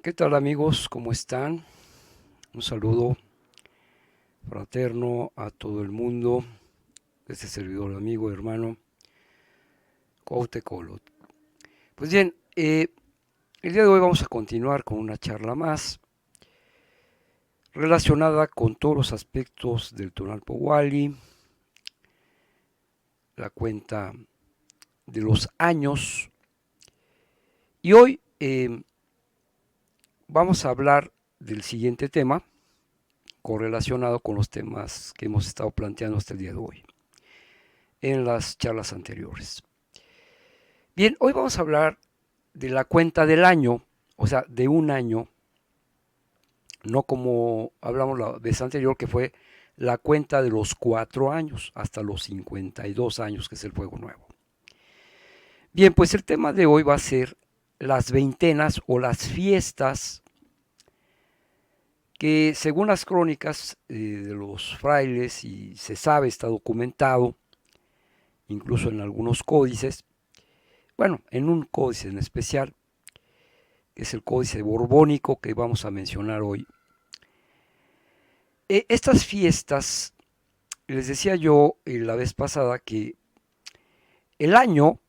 ¿Qué tal amigos? ¿Cómo están? Un saludo fraterno a todo el mundo. Este servidor, amigo, hermano, Cuauhtémoc. Pues bien, el día de hoy vamos a continuar con una charla más relacionada con todos los aspectos del Tonalpo Wally, la cuenta de los años. Y hoy vamos a hablar del siguiente tema correlacionado con los temas que hemos estado planteando hasta el día de hoy en las charlas anteriores. Bien, hoy vamos a hablar de la cuenta del año, o sea, de un año, no como hablamos la vez anterior, que fue la cuenta de los 4 años hasta los 52 años, que es el fuego nuevo. Bien, pues el tema de hoy va a ser las veintenas o las fiestas que según las crónicas de los frailes, y se sabe, está documentado, incluso en algunos códices, bueno, en un códice en especial, que es el códice borbónico que vamos a mencionar hoy. Estas fiestas, les decía yo la vez pasada que el año,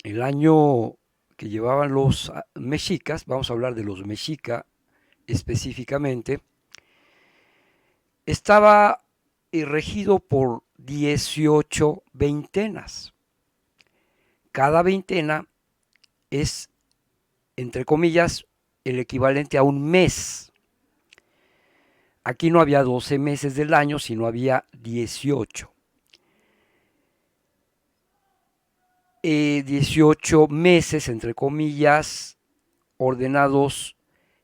el año que llevaban los mexicas, vamos a hablar de los mexica específicamente, estaba regido por 18 veintenas. Cada veintena es, entre comillas, el equivalente a un mes. Aquí no había 12 meses del año, sino había 18. 18 meses, entre comillas, ordenados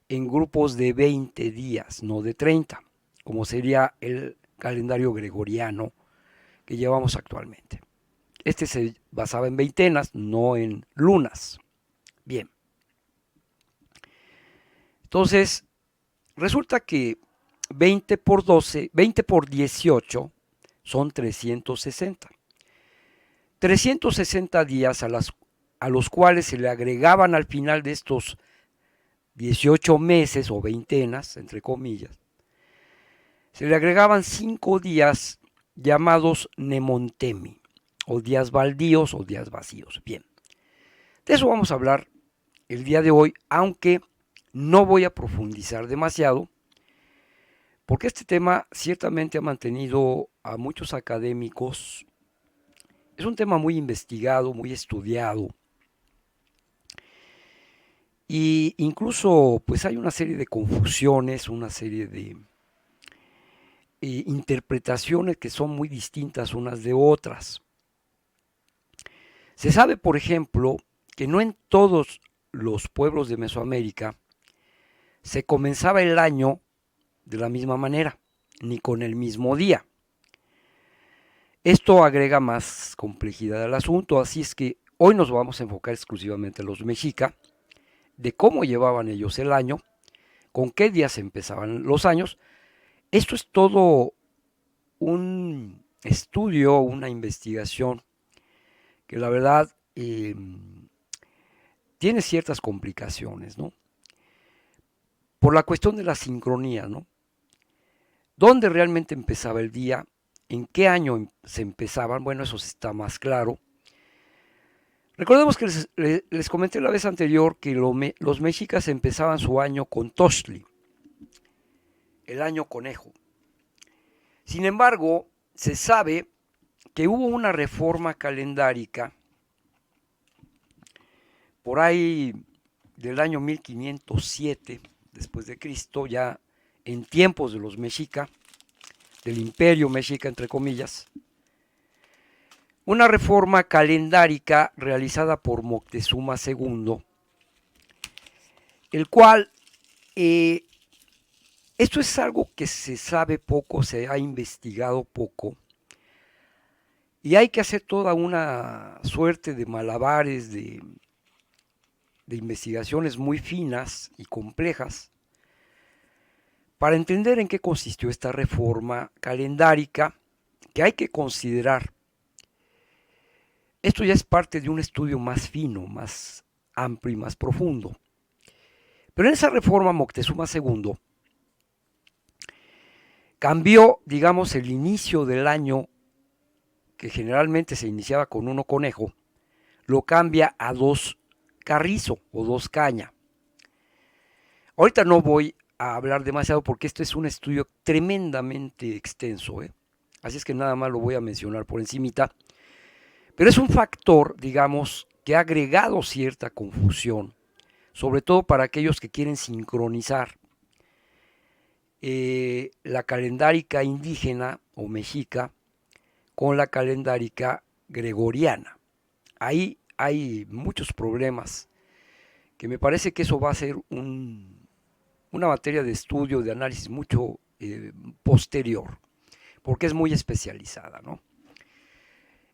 en grupos de 20 días, no de 30, como sería el calendario gregoriano que llevamos actualmente. Este se basaba en veintenas, no en lunas. Bien. Entonces, resulta que 20 por 12, 20 por 18 son 360. 360 días a los cuales se le agregaban al final de estos 18 meses o veintenas, entre comillas, se le agregaban 5 días llamados Nemontemi, o días baldíos o días vacíos. Bien, de eso vamos a hablar el día de hoy, aunque no voy a profundizar demasiado, porque este tema ciertamente ha mantenido a muchos académicos. Es un tema muy investigado, muy estudiado, y incluso pues hay una serie de confusiones, una serie de interpretaciones que son muy distintas unas de otras. Se sabe, por ejemplo, que no en todos los pueblos de Mesoamérica se comenzaba el año de la misma manera, ni con el mismo día. Esto agrega más complejidad al asunto, así es que hoy nos vamos a enfocar exclusivamente en los mexica, de cómo llevaban ellos el año, con qué días empezaban los años. Esto es todo un estudio, una investigación que la verdad tiene ciertas complicaciones, ¿no? Por la cuestión de la sincronía, ¿no? ¿Dónde realmente empezaba el día? ¿En qué año se empezaban? Bueno, eso está más claro. Recordemos que les comenté la vez anterior que los mexicas empezaban su año con Tochtli, el año conejo. Sin embargo, se sabe que hubo una reforma calendárica por ahí del año 1507 después de Cristo, ya en tiempos de los mexica, del imperio mexica entre comillas, una reforma calendárica realizada por Moctezuma II, el cual, esto es algo que se sabe poco, se ha investigado poco, y hay que hacer toda una suerte de malabares, de investigaciones muy finas y complejas, para entender en qué consistió esta reforma calendárica que hay que considerar. Esto ya es parte de un estudio más fino, más amplio y más profundo. Pero en esa reforma Moctezuma II cambió, digamos, el inicio del año, que generalmente se iniciaba con 1 conejo, lo cambia a 2 carrizo o 2 caña. Ahorita no voy a hablar demasiado porque esto es un estudio tremendamente extenso, ¿eh? Así es que nada más lo voy a mencionar por encimita. Pero es un factor, digamos, que ha agregado cierta confusión, sobre todo para aquellos que quieren sincronizar la calendárica indígena o mexica con la calendárica gregoriana. Ahí hay muchos problemas, que me parece que eso va a ser una materia de estudio, de análisis mucho posterior, porque es muy especializada, ¿no?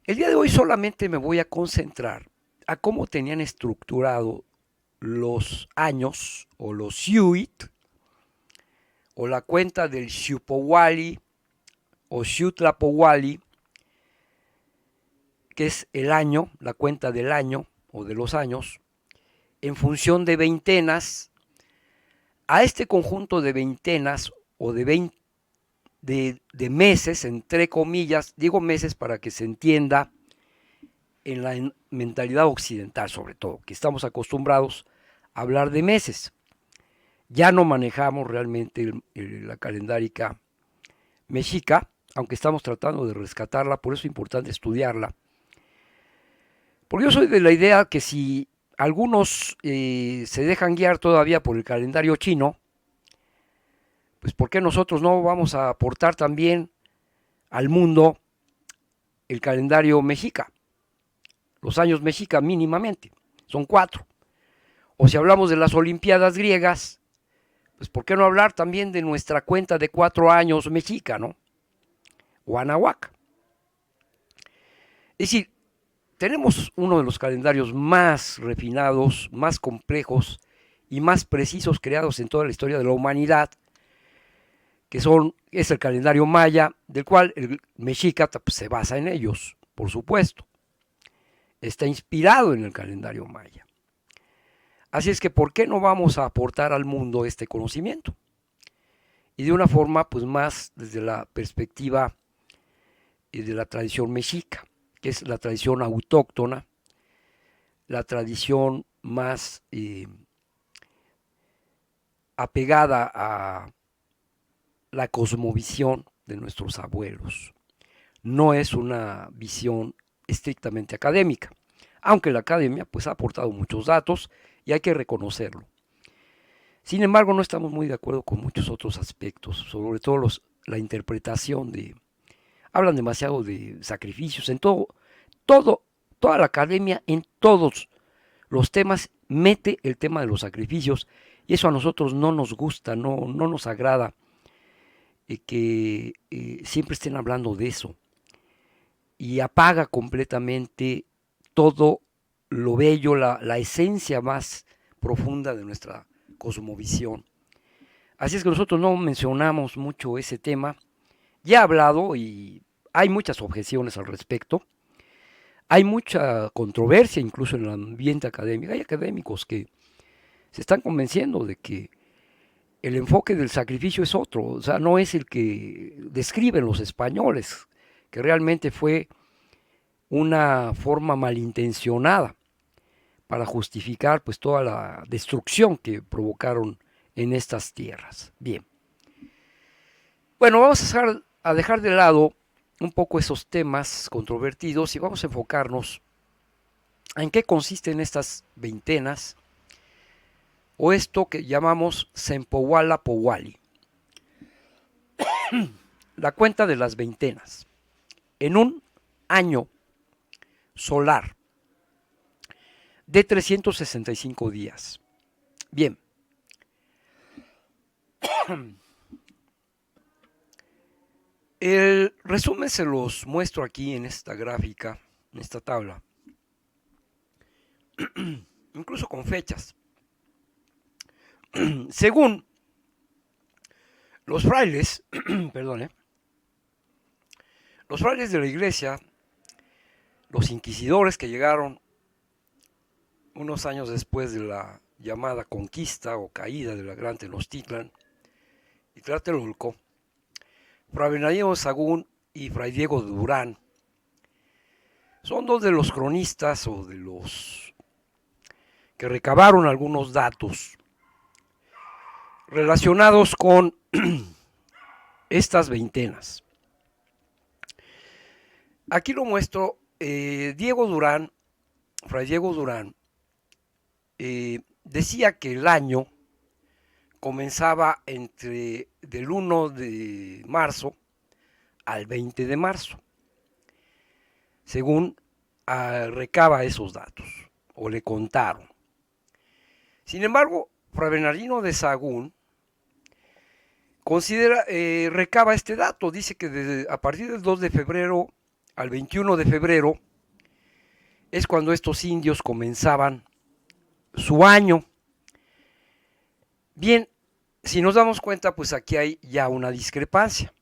El día de hoy solamente me voy a concentrar a cómo tenían estructurado los años o los Xiuit o la cuenta del Xiupowali o Xiutlapowali, que es el año, la cuenta del año o de los años, en función de veintenas. A este conjunto de veintenas o de meses, entre comillas, digo meses para que se entienda en la mentalidad occidental sobre todo, que estamos acostumbrados a hablar de meses. Ya no manejamos realmente la calendárica mexica, aunque estamos tratando de rescatarla, por eso es importante estudiarla. Porque yo soy de la idea que si algunos se dejan guiar todavía por el calendario chino, pues ¿por qué nosotros no vamos a aportar también al mundo el calendario mexica? Los años mexica mínimamente, son 4. O si hablamos de las Olimpiadas griegas, pues ¿por qué no hablar también de nuestra cuenta de 4 años mexica, ¿no? O Anahuac. Es decir, tenemos uno de los calendarios más refinados, más complejos y más precisos creados en toda la historia de la humanidad, que es el calendario maya, del cual el mexica pues, se basa en ellos, por supuesto. Está inspirado en el calendario maya. Así es que, ¿por qué no vamos a aportar al mundo este conocimiento? Y de una forma, pues más desde la perspectiva de la tradición mexica, que es la tradición autóctona, la tradición más apegada a la cosmovisión de nuestros abuelos. No es una visión estrictamente académica, aunque la academia pues ha aportado muchos datos y hay que reconocerlo. Sin embargo, no estamos muy de acuerdo con muchos otros aspectos, sobre todo la interpretación de... Hablan demasiado de sacrificios, en toda la academia, en todos los temas, mete el tema de los sacrificios, y eso a nosotros no nos gusta, no nos agrada que siempre estén hablando de eso, y apaga completamente todo lo bello, la esencia más profunda de nuestra cosmovisión. Así es que nosotros no mencionamos mucho ese tema. Ya he hablado y hay muchas objeciones al respecto. Hay mucha controversia incluso en el ambiente académico. Hay académicos que se están convenciendo de que el enfoque del sacrificio es otro, o sea, no es el que describen los españoles, que realmente fue una forma malintencionada para justificar pues toda la destrucción que provocaron en estas tierras. Bien. Bueno, vamos a dejar de lado un poco esos temas controvertidos y vamos a enfocarnos en qué consisten estas veintenas o esto que llamamos Sempowala Powali, la cuenta de las veintenas, en un año solar de 365 días. Bien. El resumen se los muestro aquí en esta gráfica, en esta tabla, incluso con fechas. Según los frailes, los frailes de la iglesia, los inquisidores que llegaron unos años después de la llamada conquista o caída de la Gran Tenochtitlan y Tlatelolco, Fray Bernardino de Sahagún y Fray Diego de Durán son dos de los cronistas o de los que recabaron algunos datos relacionados con estas veintenas. Aquí lo muestro. Diego Durán, Fray Diego Durán, decía que el año comenzaba del 1 de marzo al 20 de marzo, según recaba esos datos, o le contaron. Sin embargo, Fray Bernardino de Sahagún recaba este dato, dice que a partir del 2 de febrero al 21 de febrero es cuando estos indios comenzaban su año. Bien, si nos damos cuenta, pues aquí hay ya una discrepancia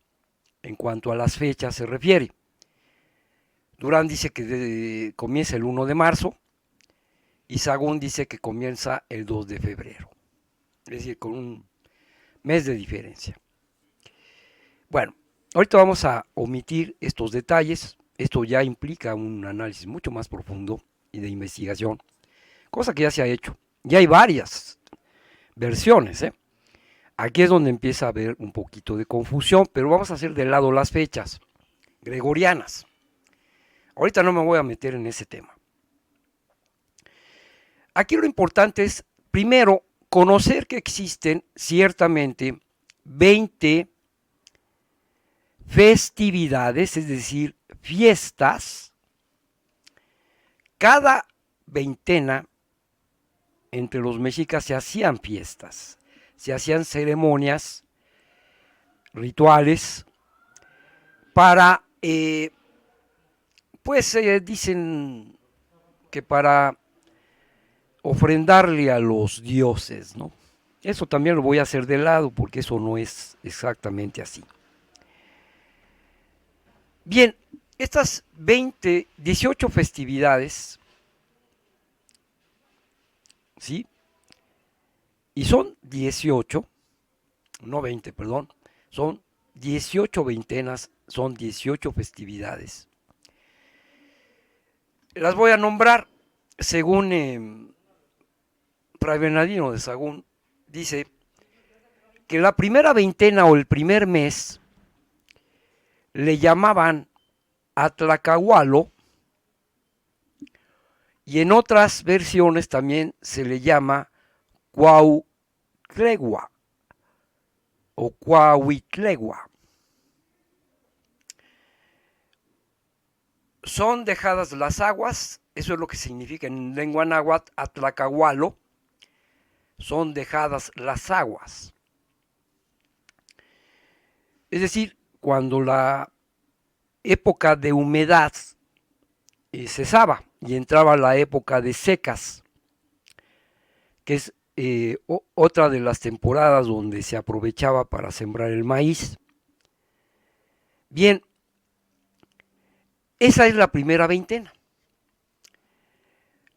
en cuanto a las fechas se refiere. Durán dice que comienza el 1 de marzo y Sahagún dice que comienza el 2 de febrero, es decir, con un mes de diferencia. Bueno, ahorita vamos a omitir estos detalles. Esto ya implica un análisis mucho más profundo y de investigación, cosa que ya se ha hecho. Ya hay varias versiones, ¿eh? Aquí es donde empieza a haber un poquito de confusión, pero vamos a hacer de lado las fechas gregorianas. Ahorita no me voy a meter en ese tema. Aquí lo importante es, primero, conocer que existen ciertamente 20 festividades, es decir, fiestas. Cada veintena entre los mexicas se hacían fiestas, se hacían ceremonias, rituales, para, dicen que para ofrendarle a los dioses, ¿no? Eso también lo voy a hacer de lado porque eso no es exactamente así. Bien, estas 18 festividades, ¿sí? Y son 18, no 20, perdón, son 18 veintenas, son 18 festividades. Las voy a nombrar según Fray Bernardino de Sahagún. Dice que la primera veintena o el primer mes le llamaban Atlacahualo y en otras versiones también se le llama Cuautlegua o Cuauitlegua. Son dejadas las aguas, eso es lo que significa en lengua náhuatl Atlacahualo, son dejadas las aguas. Es decir, cuando la época de humedad cesaba y entraba la época de secas, que es otra de las temporadas donde se aprovechaba para sembrar el maíz. Bien, esa es la primera veintena.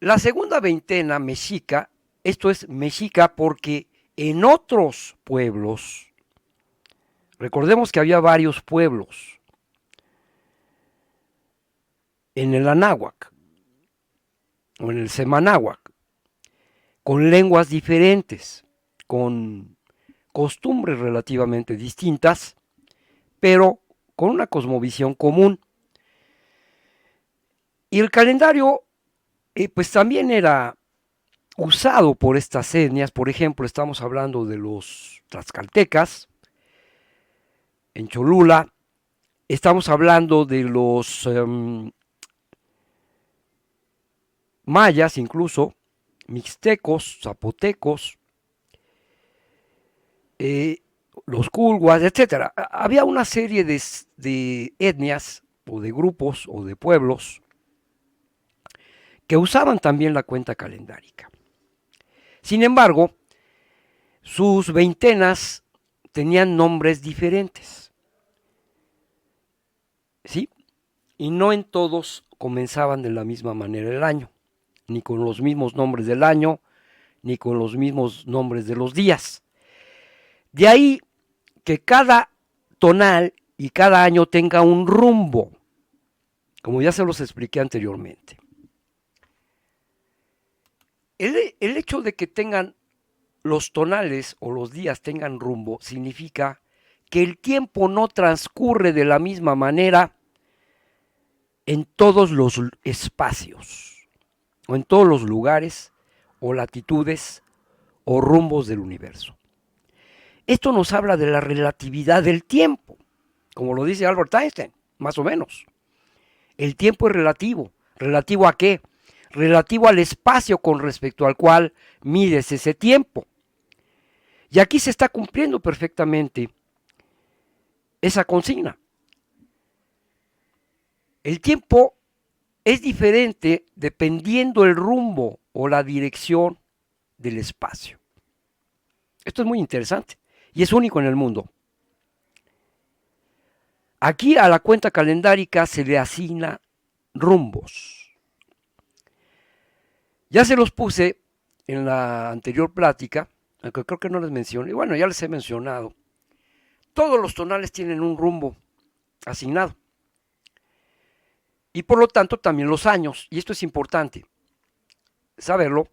La segunda veintena mexica, esto es mexica porque en otros pueblos, recordemos que había varios pueblos en el Anáhuac o en el Semanáhuac, con lenguas diferentes, con costumbres relativamente distintas, pero con una cosmovisión común. Y el calendario pues también era usado por estas etnias. Por ejemplo, estamos hablando de los tlaxcaltecas en Cholula, estamos hablando de los mayas incluso, mixtecos, zapotecos, los culhuas, etc. Había una serie de etnias o de grupos o de pueblos que usaban también la cuenta calendárica. Sin embargo, sus veintenas tenían nombres diferentes, ¿sí? Y no en todos comenzaban de la misma manera el año, ni con los mismos nombres del año, ni con los mismos nombres de los días. De ahí que cada tonal y cada año tenga un rumbo, como ya se los expliqué anteriormente. El hecho de que tengan los tonales o los días tengan rumbo significa que el tiempo no transcurre de la misma manera en todos los espacios, o en todos los lugares, o latitudes, o rumbos del universo. Esto nos habla de la relatividad del tiempo, como lo dice Albert Einstein, más o menos. El tiempo es relativo. ¿Relativo a qué? Relativo al espacio con respecto al cual mides ese tiempo. Y aquí se está cumpliendo perfectamente esa consigna. El tiempo es diferente dependiendo el rumbo o la dirección del espacio. Esto es muy interesante y es único en el mundo. Aquí a la cuenta calendárica se le asigna rumbos. Ya se los puse en la anterior plática, aunque creo que no les mencioné, bueno, ya les he mencionado. Todos los tonales tienen un rumbo asignado. Y por lo tanto también los años, y esto es importante saberlo,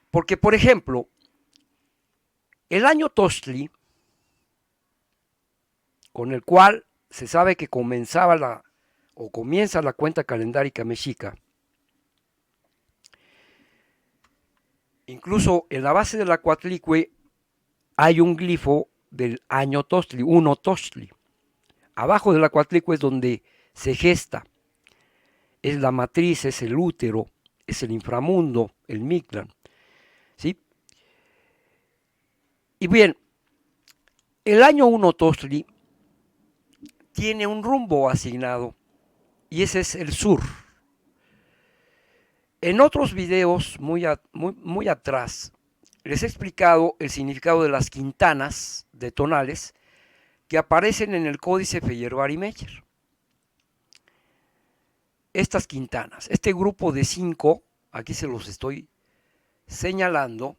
porque por ejemplo, el año Tostli, con el cual se sabe que comenzaba comienza la cuenta calendárica mexica, incluso en la base de la Coatlicue hay un glifo del año Tostli, 1 Tostli. Abajo de la Coatlicue es donde se gesta, es la matriz, es el útero, es el inframundo, el Mictlán, ¿sí? Y bien, el año 1 Tostli tiene un rumbo asignado y ese es el sur. En otros videos muy atrás les he explicado el significado de las quintanas de tonales que aparecen en el códice Feyerabd-Meyer. Estas quintanas, este grupo de 5, aquí se los estoy señalando,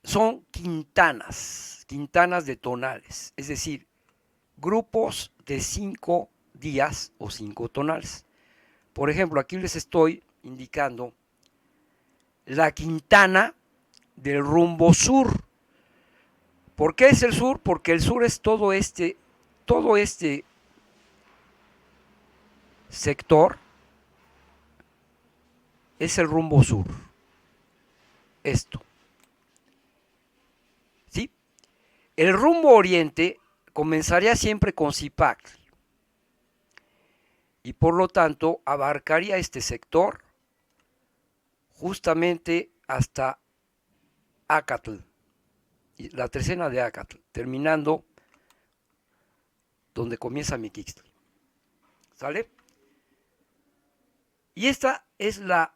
son quintanas de tonales, es decir, grupos de 5 días o 5 tonales. Por ejemplo, aquí les estoy indicando la quintana del rumbo sur. ¿Por qué es el sur? Porque el sur es todo este sector, es el rumbo sur. Esto. ¿Sí? El rumbo oriente comenzaría siempre con Zipacli y por lo tanto abarcaría este sector justamente hasta Acatl, la trecena de Acatl, terminando donde comienza Miquixtli. ¿Sale? Y esta es la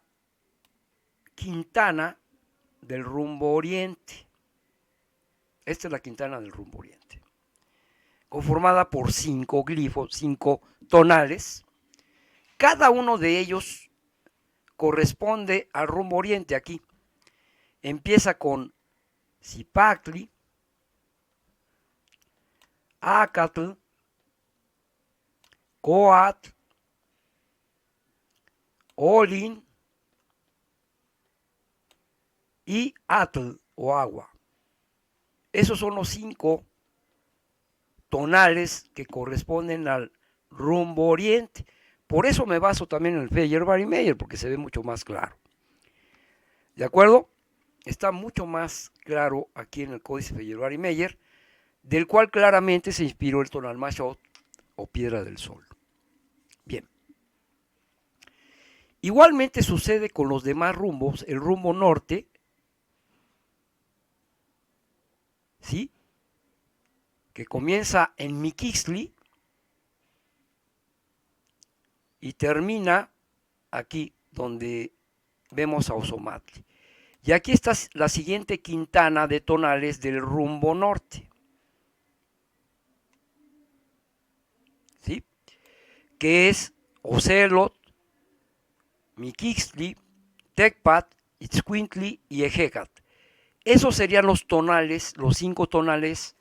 quintana del rumbo oriente. Esta es la quintana del rumbo oriente, conformada por 5 glifos, 5 tonales. Cada uno de ellos corresponde al rumbo oriente aquí. Empieza con Zipacli, Acatl, Coatl, Olin y Atl o agua. Esos son los 5 tonales que corresponden al rumbo oriente. Por eso me baso también en el Feyerabd-Meyer, porque se ve mucho más claro. ¿De acuerdo? Está mucho más claro aquí en el códice Feyerabd-Meyer, del cual claramente se inspiró el tonal Mashot o piedra del sol. Bien. Igualmente sucede con los demás rumbos. El rumbo norte, ¿sí?, que comienza en Miquixtli y termina aquí donde vemos a Ozomatli. Y aquí está la siguiente quintana de tonales del rumbo norte, ¿sí?, que es Ocelot, Miquixtli, Tecpat, Itzcuintli y Ejecat. Esos serían los tonales, los 5 tonales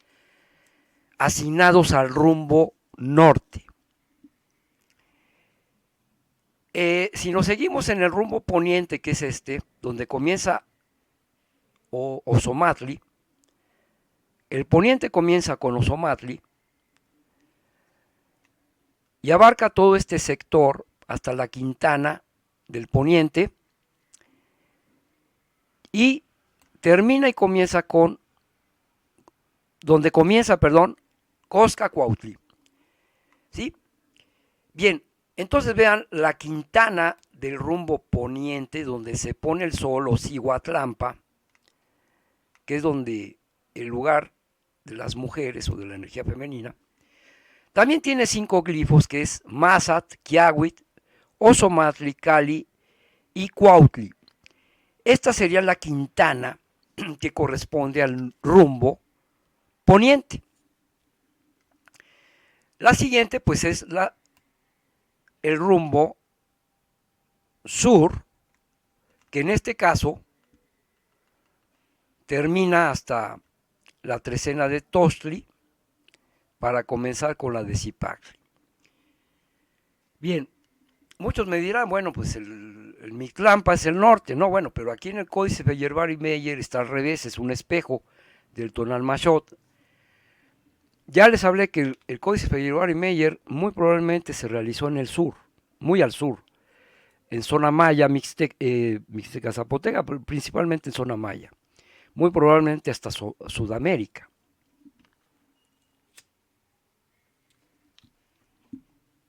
asignados al rumbo norte. Si nos seguimos en el rumbo poniente, que es este, donde comienza Ozomatli, el poniente comienza con Ozomatli y abarca todo este sector hasta la Quintana del poniente y termina y comienza con, donde comienza, perdón, Coscacuautli. ¿Sí? Bien, entonces vean la Quintana del rumbo poniente, donde se pone el sol, o Cihuatlampa, que es donde el lugar de las mujeres o de la energía femenina. También tiene 5 glifos, que es Mazat, Quiahuit, Ozomatli, Cali y Cuautli. Esta sería la Quintana que corresponde al rumbo poniente. La siguiente, pues, es el rumbo sur, que en este caso termina hasta la trecena de Tostli para comenzar con la de Zipacli. Bien, muchos me dirán, bueno, pues el Mictlampa es el norte, no, bueno, pero aquí en el códice Feyerabad-Meyer está al revés, es un espejo del tonal Mashot. Ya les hablé que el códice Feyerabad-Meyer muy probablemente se realizó en el sur, muy al sur, en zona maya, mixteca zapoteca, pero principalmente en zona maya, muy probablemente hasta Sudamérica.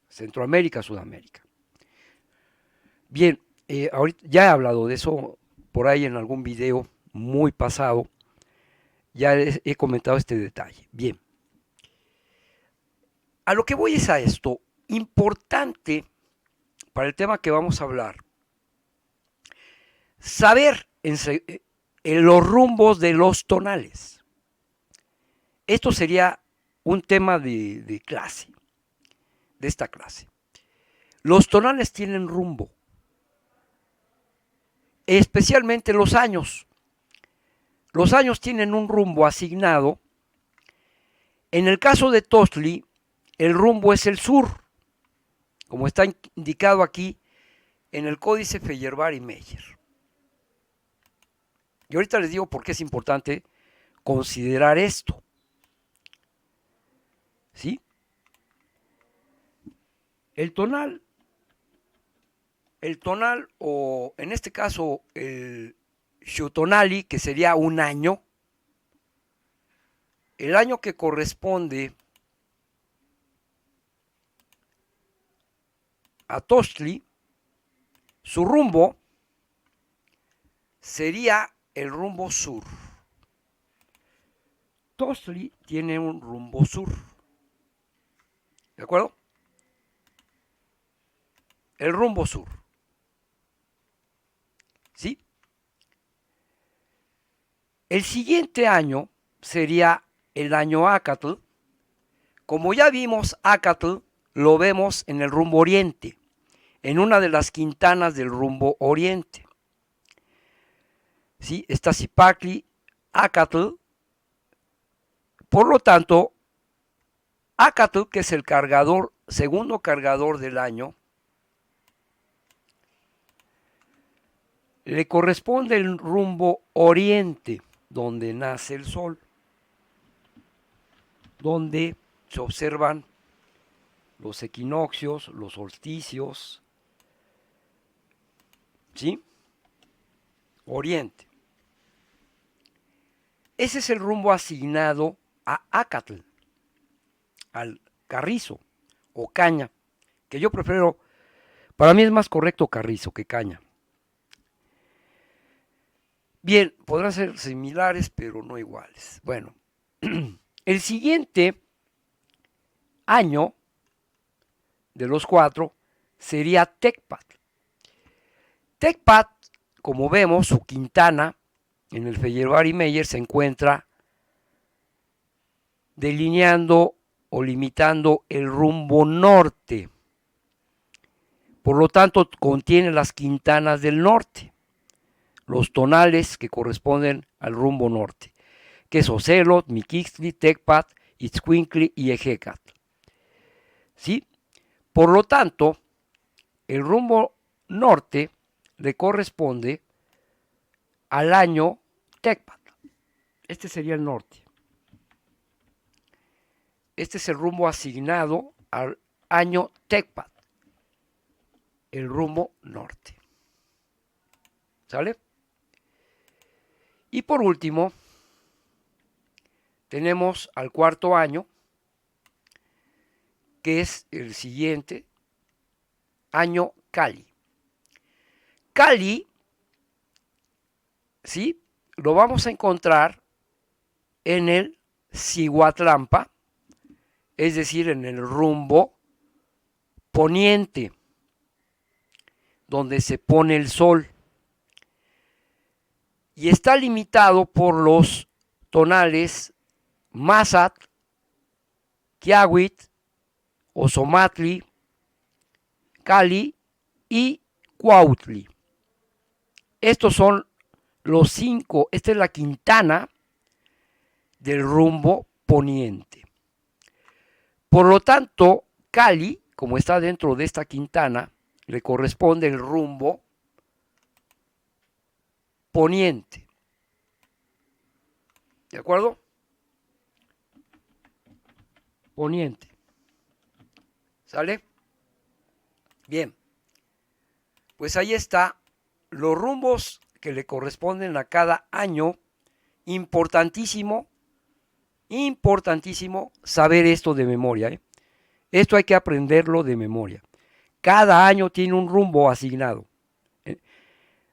Centroamérica, Sudamérica. Bien, ahorita ya he hablado de eso por ahí en algún video muy pasado, ya he comentado este detalle. Bien, a lo que voy es a esto, importante para el tema que vamos a hablar, saber en los rumbos de los tonales. Esto sería un tema de clase, de esta clase. Los tonales tienen rumbo, especialmente los años. Los años tienen un rumbo asignado. En el caso de Tostli, el rumbo es el sur, como está indicado aquí en el códice Feyerabad-Meyer. Y ahorita les digo por qué es importante considerar esto. ¿Sí? El tonal o en este caso el Xutonali, que sería un año, el año que corresponde a Tostli, su rumbo sería el rumbo sur. Tostli tiene un rumbo sur. ¿De acuerdo? El rumbo sur. ¿Sí? El siguiente año sería el año Acatl. Como ya vimos, Acatl lo vemos en el rumbo oriente, en una de las quintanas del rumbo oriente. ¿Sí? Está Zipacli, Acatl. Por lo tanto, Acatl, que es el cargador, segundo cargador del año, le corresponde el rumbo oriente, donde nace el sol, donde se observan los equinoccios, los solsticios, ¿sí? Oriente. Ese es el rumbo asignado a Acatl, al carrizo o caña, que yo prefiero, para mí es más correcto carrizo que caña. Bien, podrán ser similares, pero no iguales. Bueno, el siguiente año de los 4 sería Tecpat. Tecpat, como vemos, su quintana en el Feyerabad-Meyer se encuentra delineando o limitando el rumbo norte. Por lo tanto, contiene las quintanas del norte, los tonales que corresponden al rumbo norte, que es Ocelot, Miquixtli, Tecpat, Itzcuintli y Ejecatl. ¿Sí? Por lo tanto, el rumbo norte le corresponde al año Tecpat. Este sería el norte. Este es el rumbo asignado al año Tecpat, el rumbo norte. ¿Sale? Y por último, tenemos al cuarto año, que es el siguiente, año Cali. Cali, ¿sí? Lo vamos a encontrar en el Cihuatlampa, es decir, en el rumbo poniente, donde se pone el sol. Y está limitado por los tonales Mazat, Quiahuit, Ozomatli, Cali y Cuautli. Estos son los 5, esta es la quintana del rumbo poniente. Por lo tanto, Cali, como está dentro de esta quintana, le corresponde el rumbo poniente. ¿De acuerdo? Poniente. ¿Sale? Bien. Pues ahí está los rumbos que le corresponden a cada año. Importantísimo, importantísimo saber esto de memoria, ¿eh? Esto hay que aprenderlo de memoria. Cada año tiene un rumbo asignado.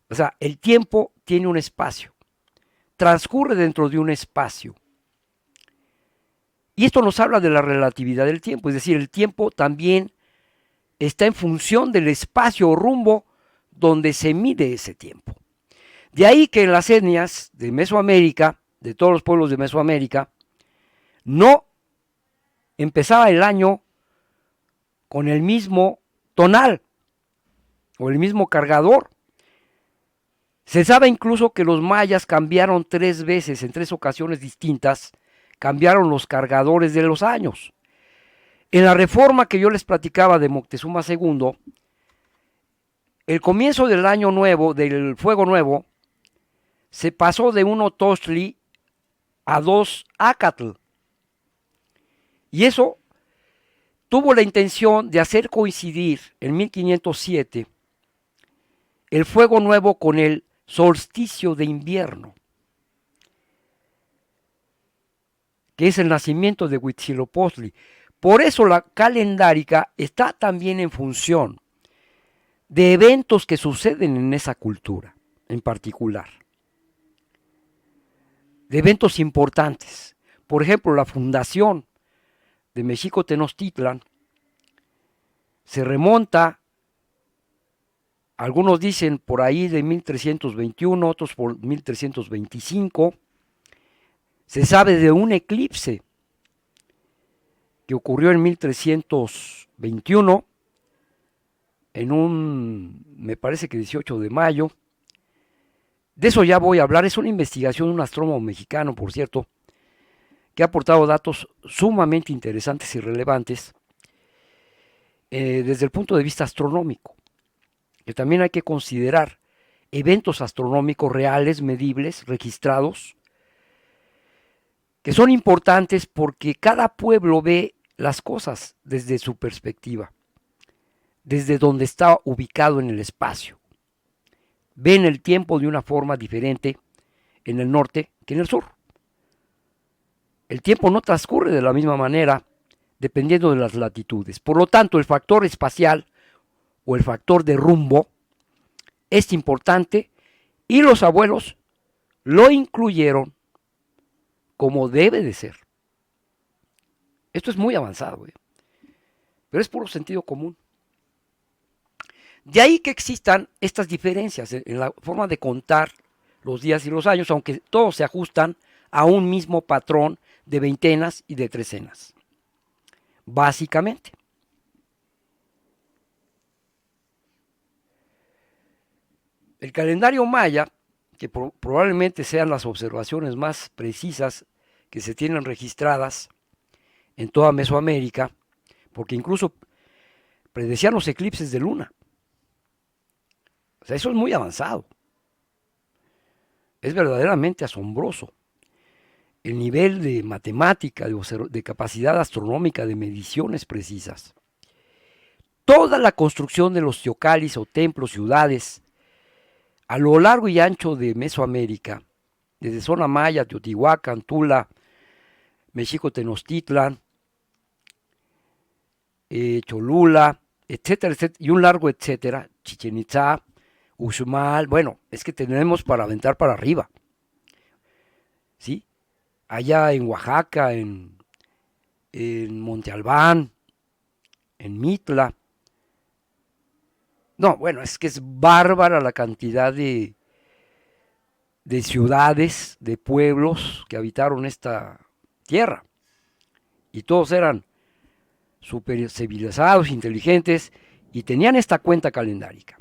O sea, el tiempo tiene un espacio. Transcurre dentro de un espacio. Y esto nos habla de la relatividad del tiempo. Es decir, el tiempo también está en función del espacio o rumbo donde se mide ese tiempo. De ahí que en las etnias de Mesoamérica, de todos los pueblos de Mesoamérica, no empezaba el año con el mismo tonal o el mismo cargador. Se sabe incluso que los mayas cambiaron 3 veces, en 3 ocasiones distintas, cambiaron los cargadores de los años. En la reforma que yo les platicaba de Moctezuma II, el comienzo del año nuevo, del fuego nuevo, se pasó de 1 Tostli a 2 Acatl. Y eso tuvo la intención de hacer coincidir en 1507 el fuego nuevo con el solsticio de invierno, que es el nacimiento de Huitzilopochtli. Por eso la calendárica está también en función de eventos que suceden en esa cultura en particular, de eventos importantes. Por ejemplo, la fundación de Mexico Tenochtitlan se remonta, algunos dicen por ahí de 1321, otros por 1325. Se sabe de un eclipse que ocurrió en 1321, me parece que 18 de mayo. De eso ya voy a hablar. Es una investigación de un astrónomo mexicano, por cierto, que ha aportado datos sumamente interesantes y relevantes desde el punto de vista astronómico, que también hay que considerar eventos astronómicos reales, medibles, registrados, que son importantes porque cada pueblo ve las cosas desde su perspectiva, desde donde está ubicado en el espacio. Ven el tiempo de una forma diferente en el norte que en el sur. El tiempo no transcurre de la misma manera dependiendo de las latitudes. Por lo tanto, el factor espacial o el factor de rumbo es importante y los abuelos lo incluyeron como debe de ser. Esto es muy avanzado, pero es puro sentido común. De ahí que existan estas diferencias en la forma de contar los días y los años, aunque todos se ajustan a un mismo patrón de veintenas y de trecenas, básicamente. El calendario maya, que probablemente sean las observaciones más precisas que se tienen registradas en toda Mesoamérica, porque incluso predecían los eclipses de luna. O sea, eso es muy avanzado. Es verdaderamente asombroso el nivel de matemática, de capacidad astronómica, de mediciones precisas. Toda la construcción de los teocalis o templos, ciudades, a lo largo y ancho de Mesoamérica, desde zona maya, Teotihuacán, Tula, Mexico Tenochtitlan, Cholula, etcétera, etcétera, y un largo etcétera, Chichen Itzá, Uxmal, bueno, es que tenemos para aventar para arriba, ¿sí? Allá en Oaxaca, en Monte Albán, en Mitla. No, bueno, es que es bárbara la cantidad de ciudades, de pueblos que habitaron esta tierra. Y todos eran súper civilizados, inteligentes, y tenían esta cuenta calendárica.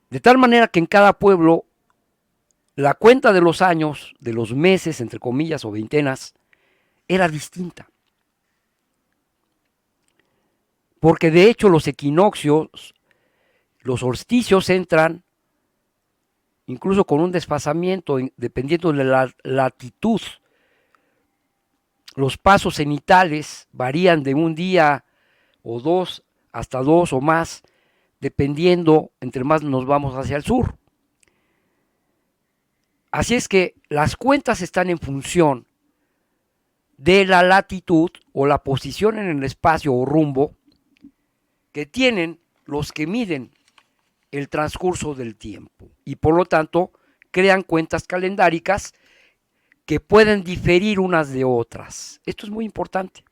De tal manera que en cada pueblo la cuenta de los años, de los meses, entre comillas, o veintenas, era distinta. Porque de hecho los equinoccios, los solsticios entran incluso con un desfasamiento, dependiendo de la latitud. Los pasos cenitales varían de un día o dos hasta dos o más, dependiendo entre más nos vamos hacia el sur. Así es que las cuentas están en función de la latitud o la posición en el espacio o rumbo que tienen los que miden el transcurso del tiempo y por lo tanto crean cuentas calendáricas que pueden diferir unas de otras. Esto es muy importante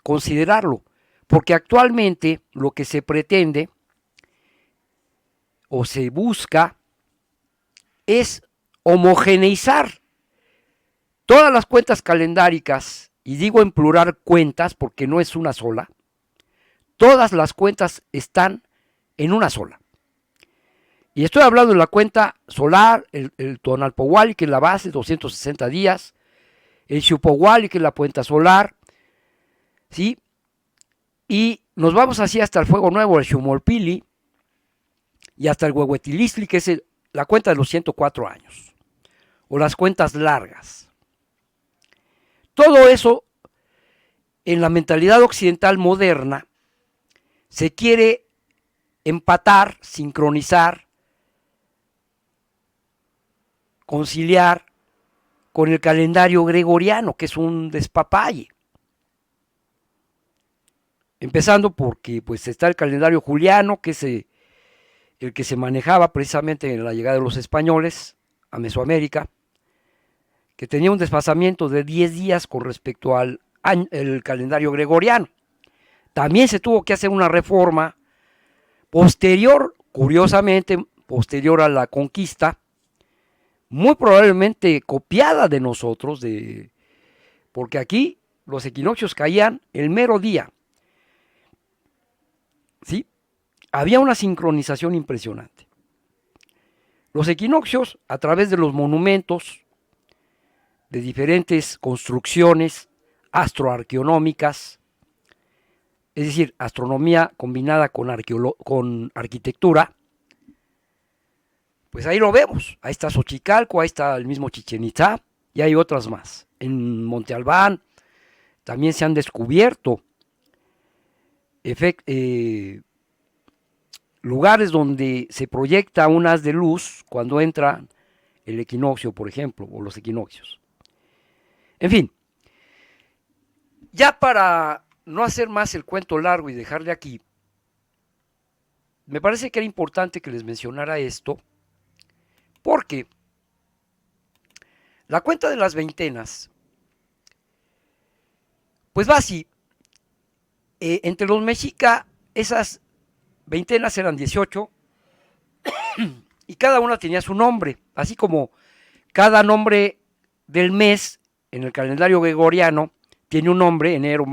considerarlo, porque actualmente lo que se pretende o se busca es homogeneizar todas las cuentas calendáricas, y digo en plural cuentas porque no es una sola, todas las cuentas están en una sola. Y estoy hablando de la cuenta solar, el Tonalpowali, que es la base, 260 días, el Xupowali, que es la cuenta solar, ¿sí? Y nos vamos así hasta el Fuego Nuevo, el Xumolpili, y hasta el Huehuetilistli, que es la cuenta de los 104 años, o las cuentas largas. Todo eso, en la mentalidad occidental moderna, se quiere empatar, sincronizar, conciliar con el calendario gregoriano, que es un despapalle. Empezando porque pues está el calendario juliano, que es el que se manejaba precisamente en la llegada de los españoles a Mesoamérica, que tenía un desfasamiento de 10 días con respecto al el calendario gregoriano. También se tuvo que hacer una reforma posterior, curiosamente, posterior a la conquista, muy probablemente copiada de nosotros, porque aquí los equinoccios caían el mero día. ¿Sí? Había una sincronización impresionante. Los equinoccios, a través de los monumentos, de diferentes construcciones astroarqueonómicas, es decir, astronomía combinada con arquitectura, pues ahí lo vemos. Ahí está Xochicalco, ahí está el mismo Chichen Itzá, y hay otras más. En Monte Albán también se han descubierto lugares donde se proyecta un haz de luz cuando entra el equinoccio, por ejemplo, o los equinoccios. En fin, ya para no hacer más el cuento largo y dejarle aquí, me parece que era importante que les mencionara esto, porque la cuenta de las veintenas, pues va así. Entre los mexicas, esas veintenas eran 18 y cada una tenía su nombre, así como cada nombre del mes en el calendario gregoriano tiene un nombre: enero,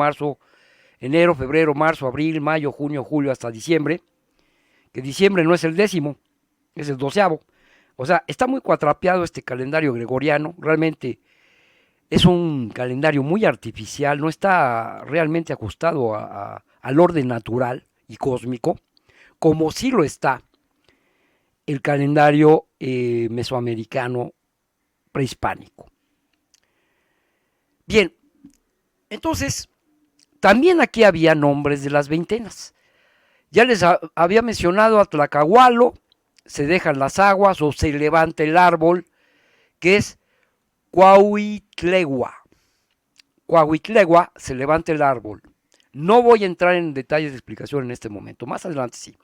febrero, marzo, abril, mayo, junio, julio, hasta diciembre, que diciembre no es el 10º, es el 12º. O sea, está muy cuatrapeado este calendario gregoriano, realmente es un calendario muy artificial, no está realmente ajustado al orden natural y cósmico, como sí lo está el calendario mesoamericano prehispánico. Bien, entonces, también aquí había nombres de las veintenas. Ya les había mencionado a Tlacahualo, se dejan las aguas o se levanta el árbol, que es Cuauhitlegua. Cuauhitlegua, se levanta el árbol. No voy a entrar en detalles de explicación en este momento, más adelante sí.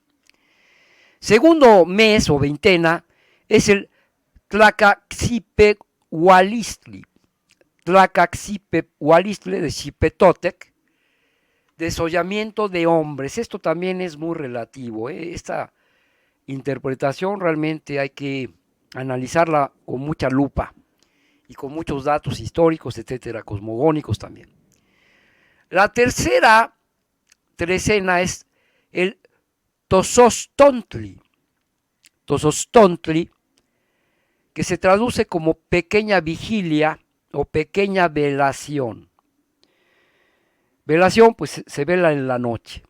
Segundo mes o veintena es el Tlacaxipehualistli. Tlacaxipehualistli de Xipetotec, desollamiento de hombres. Esto también es muy relativo, ¿eh? Esta interpretación realmente hay que analizarla con mucha lupa y con muchos datos históricos, etcétera, cosmogónicos también. La tercera trecena es el Tozostontli. Tozostontli, que se traduce como pequeña vigilia o pequeña velación. Velación, pues se vela en la noche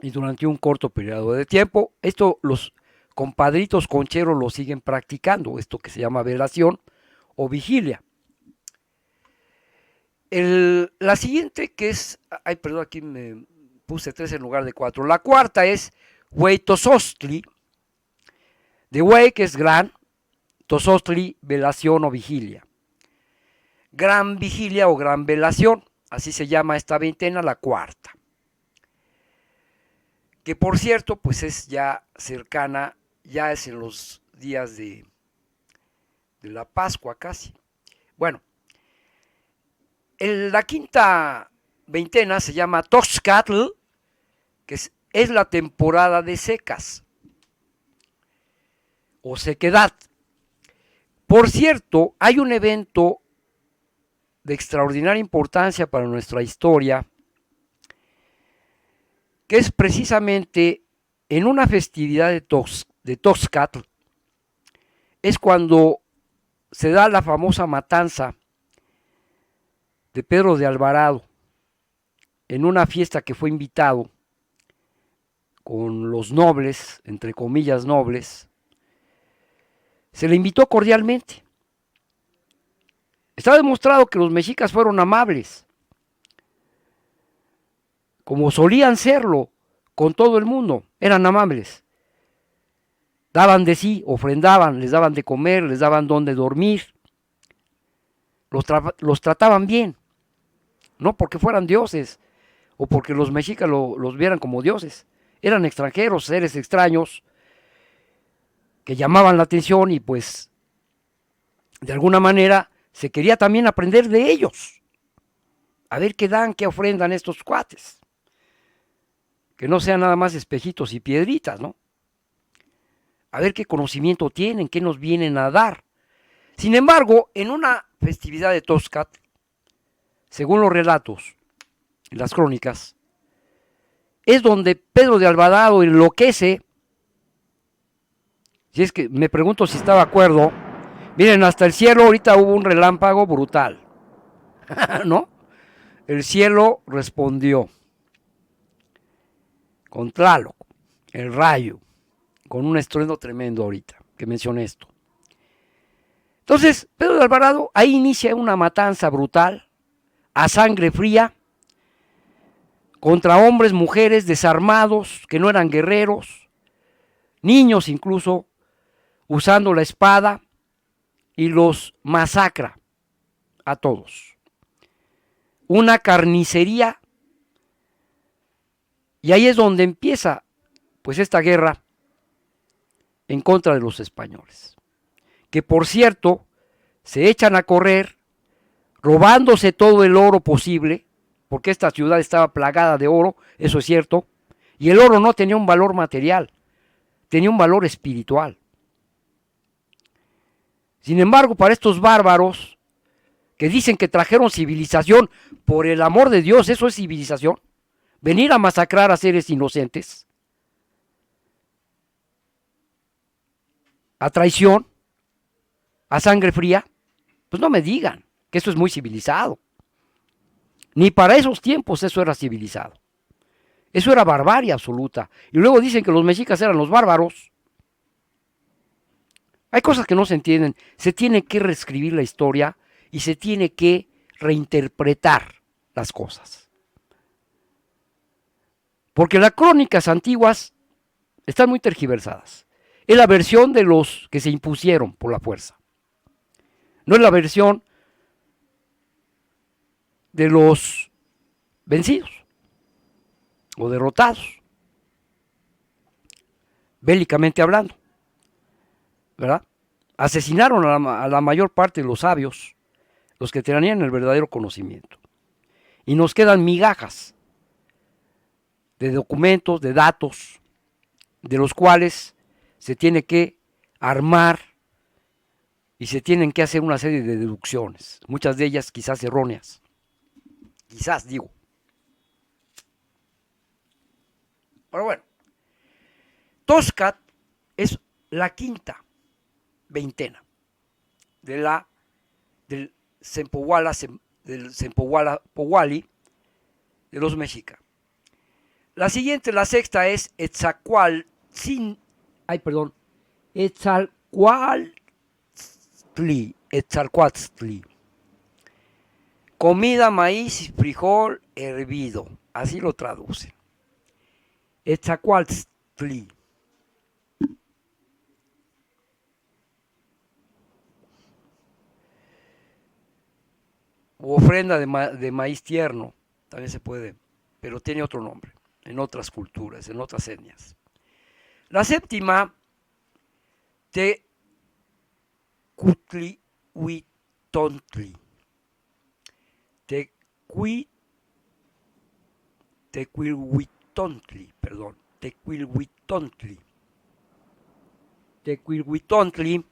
y durante un corto periodo de tiempo. Esto los compadritos concheros lo siguen practicando, esto que se llama velación o vigilia. La siguiente, que es, ay, perdón, aquí me puse 3 en lugar de 4. La cuarta es Hueytozostli, de Huey, que es gran, Tozostli, velación o vigilia. Gran vigilia o gran velación, así se llama esta veintena, la cuarta. Que por cierto, pues es ya cercana, ya es en los días de la Pascua casi. Bueno, la quinta veintena se llama Toxcatl, que es la temporada de secas o sequedad. Por cierto, hay un evento de extraordinaria importancia para nuestra historia, que es precisamente en una festividad de Toxcatl, es cuando se da la famosa matanza de Pedro de Alvarado, en una fiesta que fue invitado con los nobles, entre comillas nobles. Se le invitó cordialmente. Está demostrado que los mexicas fueron amables, como solían serlo con todo el mundo, eran amables. Daban de sí, ofrendaban, les daban de comer, les daban donde dormir, los trataban bien, no porque fueran dioses o porque los mexicas los vieran como dioses, eran extranjeros, seres extraños que llamaban la atención y pues de alguna manera se quería también aprender de ellos, a ver qué dan, qué ofrendan estos cuates, que no sean nada más espejitos y piedritas, ¿no? A ver qué conocimiento tienen, qué nos vienen a dar. Sin embargo, en una festividad de Toxcatl, según los relatos y las crónicas, es donde Pedro de Alvarado enloquece. Si es que me pregunto si está de acuerdo, miren, hasta el cielo ahorita hubo un relámpago brutal, ¿no? El cielo respondió con Tlaloc, el rayo, con un estruendo tremendo ahorita, que mencioné esto. Entonces, Pedro de Alvarado ahí inicia una matanza brutal, a sangre fría, contra hombres, mujeres desarmados, que no eran guerreros, niños incluso, usando la espada, y los masacra a todos. Una carnicería, y ahí es donde empieza pues esta guerra en contra de los españoles, que por cierto se echan a correr robándose todo el oro posible, porque esta ciudad estaba plagada de oro, eso es cierto, y el oro no tenía un valor material, tenía un valor espiritual. Sin embargo, para estos bárbaros que dicen que trajeron civilización, por el amor de Dios, ¿eso es civilización? Venir a masacrar a seres inocentes. a traición, a sangre fría, pues no me digan que eso es muy civilizado. Ni para esos tiempos eso era civilizado. Eso era barbarie absoluta. Y luego dicen que los mexicas eran los bárbaros. Hay cosas que no se entienden. Se tiene que reescribir la historia y se tiene que reinterpretar las cosas. Porque las crónicas antiguas están muy tergiversadas. Es la versión de los que se impusieron por la fuerza. No es la versión de los vencidos o derrotados, bélicamente hablando, ¿verdad? Asesinaron a la mayor parte de los sabios, los que tenían el verdadero conocimiento. Y nos quedan migajas de documentos, de datos, de los cuales se tiene que armar y se tienen que hacer una serie de deducciones, muchas de ellas quizás erróneas. Quizás, digo. Pero bueno, Toscat es la quinta veintena del Sempoala Powali de los mexicas. La siguiente, la sexta, es Etzacualtzin, Etzacualtzli. Comida, maíz y frijol hervido. Así lo traducen. Etzacualtzli. O ofrenda de maíz tierno. También se puede, pero tiene otro nombre. En otras culturas, en otras etnias. La séptima, Tecuitlihuitontli. Tecuilhuitontli,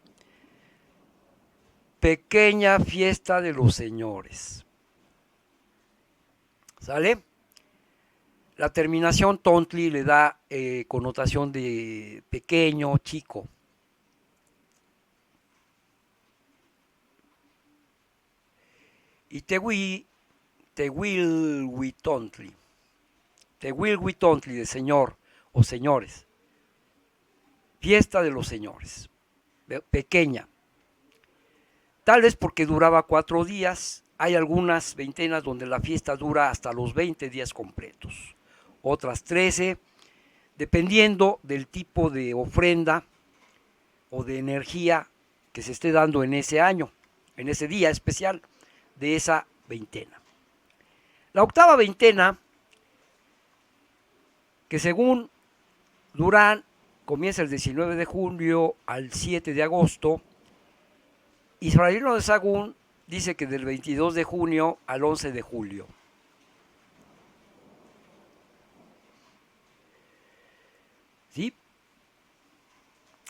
pequeña fiesta de los señores. ¿Sale? La terminación tontli le da connotación de pequeño, chico. Y Tehuilhuitontli de señor o señores. Fiesta de los señores. Pequeña. Tal vez porque duraba 4 días. Hay algunas veintenas donde la fiesta dura hasta los 20 días completos. Otras 13, dependiendo del tipo de ofrenda o de energía que se esté dando en ese año, en ese día especial de esa veintena. La octava veintena, que según Durán comienza el 19 de julio al 7 de agosto, Israelino de Sagún dice que del 22 de junio al 11 de julio. ¿Sí?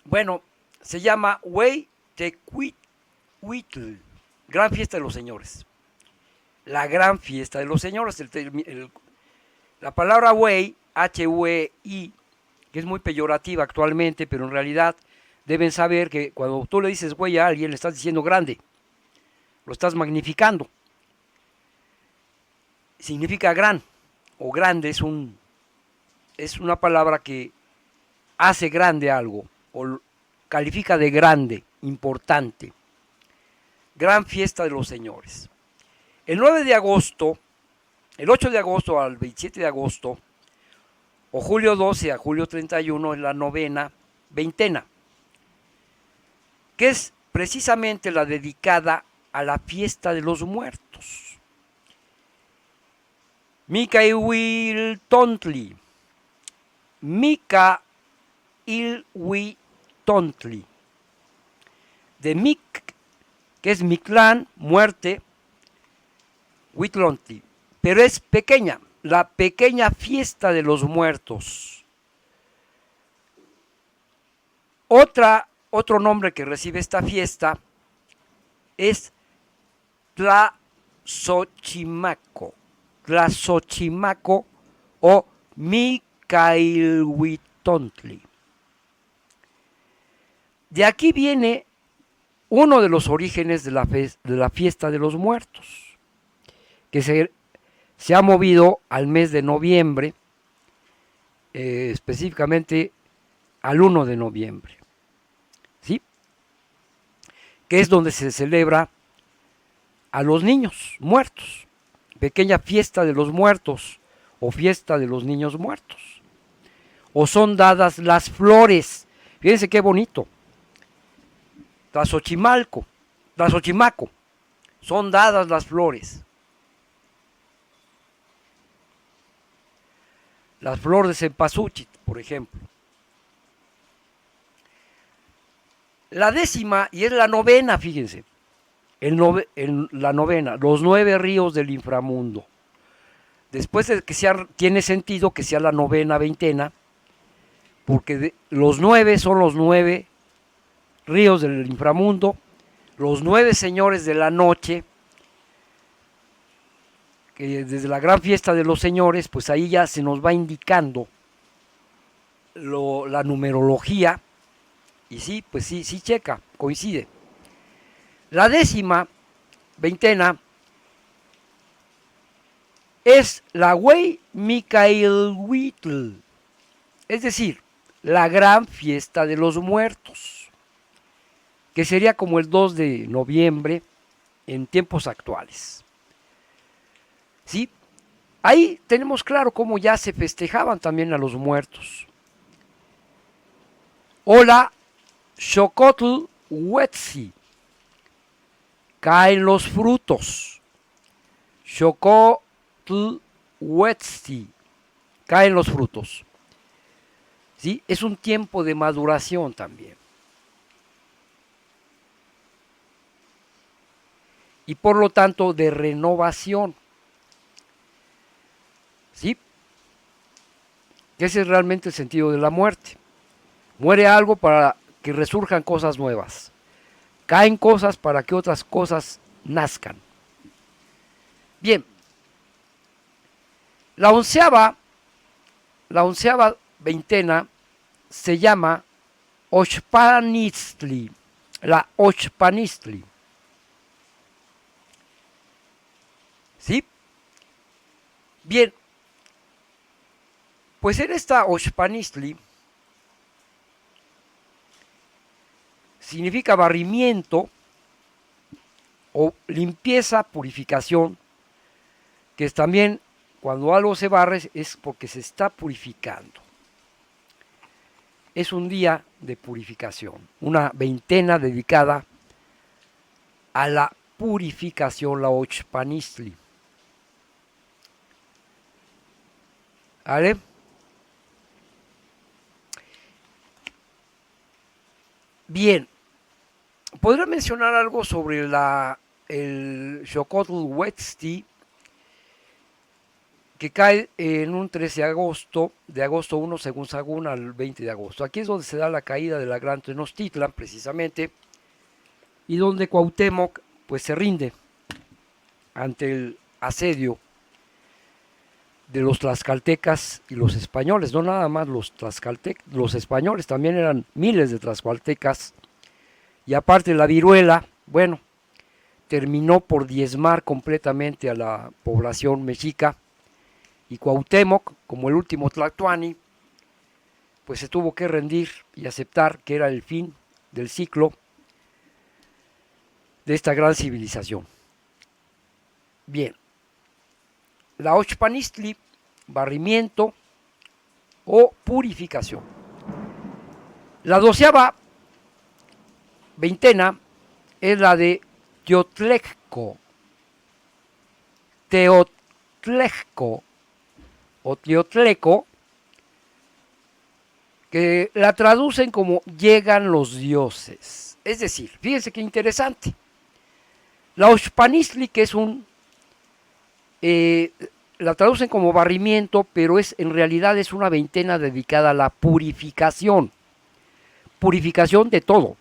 Bueno, se llama Huey Tecuitl, Gran Fiesta de los Señores. La Gran Fiesta de los Señores. La palabra Huey, H-U-E-I, que es muy peyorativa actualmente, pero en realidad deben saber que cuando tú le dices güey a alguien, le estás diciendo grande, lo estás magnificando. Significa gran, o grande es una palabra que hace grande algo, o califica de grande, importante. Gran Fiesta de los Señores. El 9 de agosto, el 8 de agosto al 27 de agosto, o julio 12 a julio 31, es la novena veintena, que es precisamente la dedicada a la fiesta de los muertos. Micailhuitontli. Micailhuitontli. De Mic, que es Mictlán, muerte, Huitlontli. Pero es pequeña, la pequeña fiesta de los muertos. Otro nombre que recibe esta fiesta es Tlazochimaco. Tlazochimaco o Micailhuitontli. De aquí viene uno de los orígenes de la fiesta de los muertos, que se ha movido al mes de noviembre, específicamente al 1 de noviembre, ¿sí? Que es donde se celebra a los niños muertos, pequeña fiesta de los muertos o fiesta de los niños muertos. O son dadas las flores, fíjense qué bonito, Tlazochimaco, son dadas las flores. Las flores de cempasúchil, por ejemplo. La 10ª, y es la novena, fíjense, la novena, los 9 ríos del inframundo. Después de que tiene sentido que sea la novena veintena, porque los 9 son los 9 ríos del inframundo, los 9 señores de la noche, que desde la gran fiesta de los señores, pues ahí ya se nos va indicando la numerología, y sí, pues sí checa, coincide. La 10ª veintena es la Güey Micaelhuitl, es decir, la gran fiesta de los muertos, que sería como el 2 de noviembre en tiempos actuales. ¿Sí? Ahí tenemos claro cómo ya se festejaban también a los muertos. Hola, Xocotl Huetzi, caen los frutos. Xocotl Huetzi, caen los frutos. ¿Sí? Es un tiempo de maduración también. Y por lo tanto de renovación. ¿Sí? Ese es realmente el sentido de la muerte. Muere algo para que resurjan cosas nuevas. Caen cosas para que otras cosas nazcan. Bien. La onceava veintena se llama Oxpanistli, la Oxpanistli. ¿Sí? Bien, pues en esta Oxpanistli significa barrimiento o limpieza, purificación, que es también cuando algo se barre es porque se está purificando. Es un día de purificación, una veintena dedicada a la purificación, la Oxpanistli. ¿Vale? Bien, podría mencionar algo sobre el Xocotl Huetzi, que cae en un 13 de agosto 1 según Sagún al 20 de agosto. Aquí es donde se da la caída de la gran Tenochtitlan, precisamente, y donde Cuauhtémoc pues se rinde ante el asedio de los tlaxcaltecas y los españoles. No nada más los españoles, también eran miles de tlaxcaltecas, y aparte la viruela, bueno, terminó por diezmar completamente a la población mexica, y Cuauhtémoc, como el último tlatoani, pues se tuvo que rendir y aceptar que era el fin del ciclo de esta gran civilización. Bien, la Oxpanistli, barrimiento o purificación. La 12ª veintena es la de Teotlejco o Teotleco, que la traducen como llegan los dioses. Es decir, fíjense qué interesante. La Oxpanistli, que es la traducen como barrimiento, pero en realidad es una veintena dedicada a la purificación. Purificación de todo,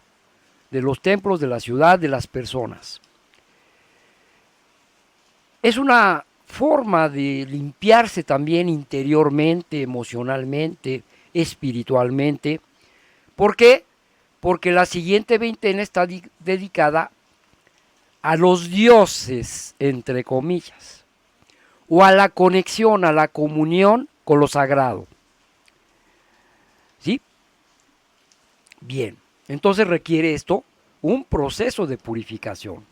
de los templos, de la ciudad, de las personas. Es una forma de limpiarse también interiormente, emocionalmente, espiritualmente. ¿Por qué? porque la siguiente veintena está dedicada a los dioses, entre comillas, o a la conexión, a la comunión con lo sagrado. ¿Sí? Bien, entonces requiere esto un proceso de purificación.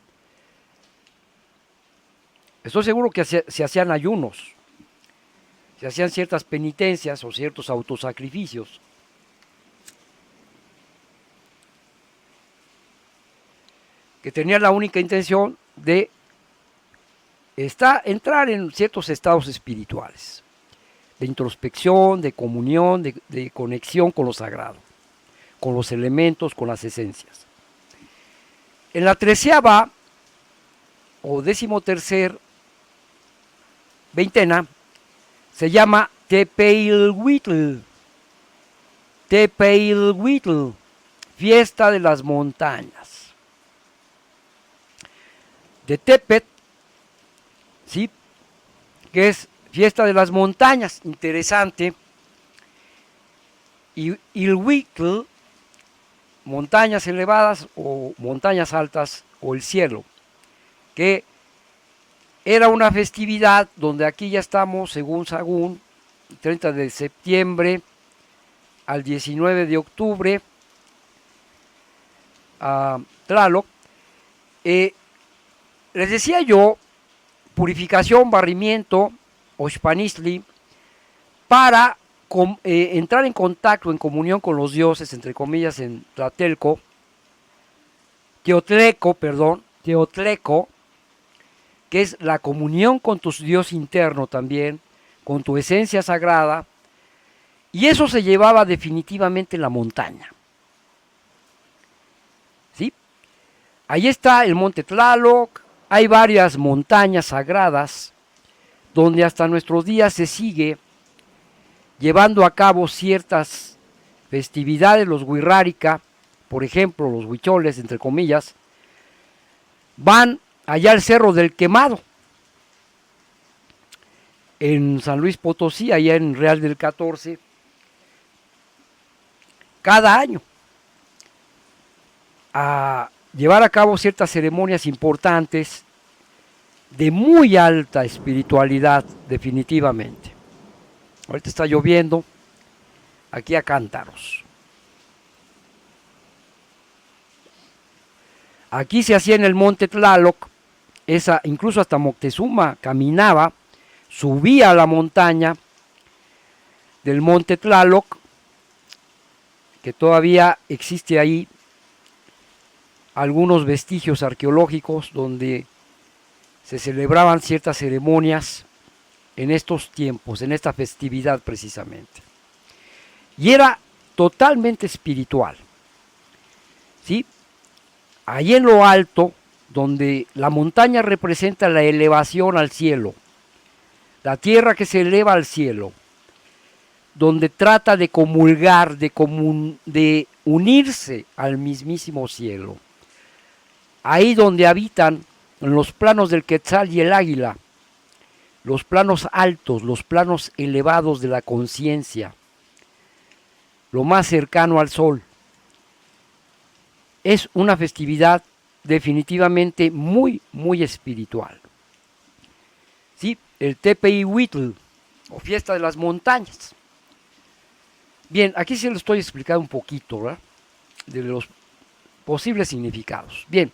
Estoy seguro que se hacían ayunos, se hacían ciertas penitencias o ciertos autosacrificios. Que tenían la única intención de entrar en ciertos estados espirituales, de introspección, de comunión, de conexión con lo sagrado, con los elementos, con las esencias. En la 13ª o 13ª veintena se llama Tepeilhuitl, Tepeilhuitl, fiesta de las montañas. De Tepet, ¿sí? Que es fiesta de las montañas, interesante. Y Ilhuitl, montañas elevadas o montañas altas o el cielo, que era una festividad donde aquí ya estamos, según Sagún, 30 de septiembre al 19 de octubre, a Tlaloc. Les decía yo, purificación, barrimiento, Oxpanistli, para entrar en contacto, en comunión con los dioses, entre comillas, en Tlatelco, Teotleco, que es la comunión con tu Dios interno también, con tu esencia sagrada, y eso se llevaba definitivamente en la montaña. ¿Sí? Ahí está el monte Tlaloc, hay varias montañas sagradas donde hasta nuestros días se sigue llevando a cabo ciertas festividades. Los Huirrárica, por ejemplo, los huicholes, entre comillas, van allá al Cerro del Quemado, en San Luis Potosí, allá en Real del 14, cada año, a llevar a cabo ciertas ceremonias importantes de muy alta espiritualidad, definitivamente. Ahorita está lloviendo, aquí a cántaros. Aquí se hacía en el monte Tlaloc, incluso hasta Moctezuma caminaba, subía a la montaña del monte Tlaloc, que todavía existe ahí algunos vestigios arqueológicos donde se celebraban ciertas ceremonias en estos tiempos, en esta festividad precisamente. Y era totalmente espiritual. ¿Sí? Ahí en lo alto, donde la montaña representa la elevación al cielo, la tierra que se eleva al cielo, donde trata de comulgar, de unirse al mismísimo cielo. Ahí donde habitan en los planos del Quetzal y el Águila, los planos altos, los planos elevados de la conciencia, lo más cercano al sol. Es una festividad definitivamente muy, muy espiritual. ¿Sí? El Tepeilhuitl, o fiesta de las montañas. Bien, aquí se lo estoy explicando un poquito, ¿verdad?, de los posibles significados. Bien,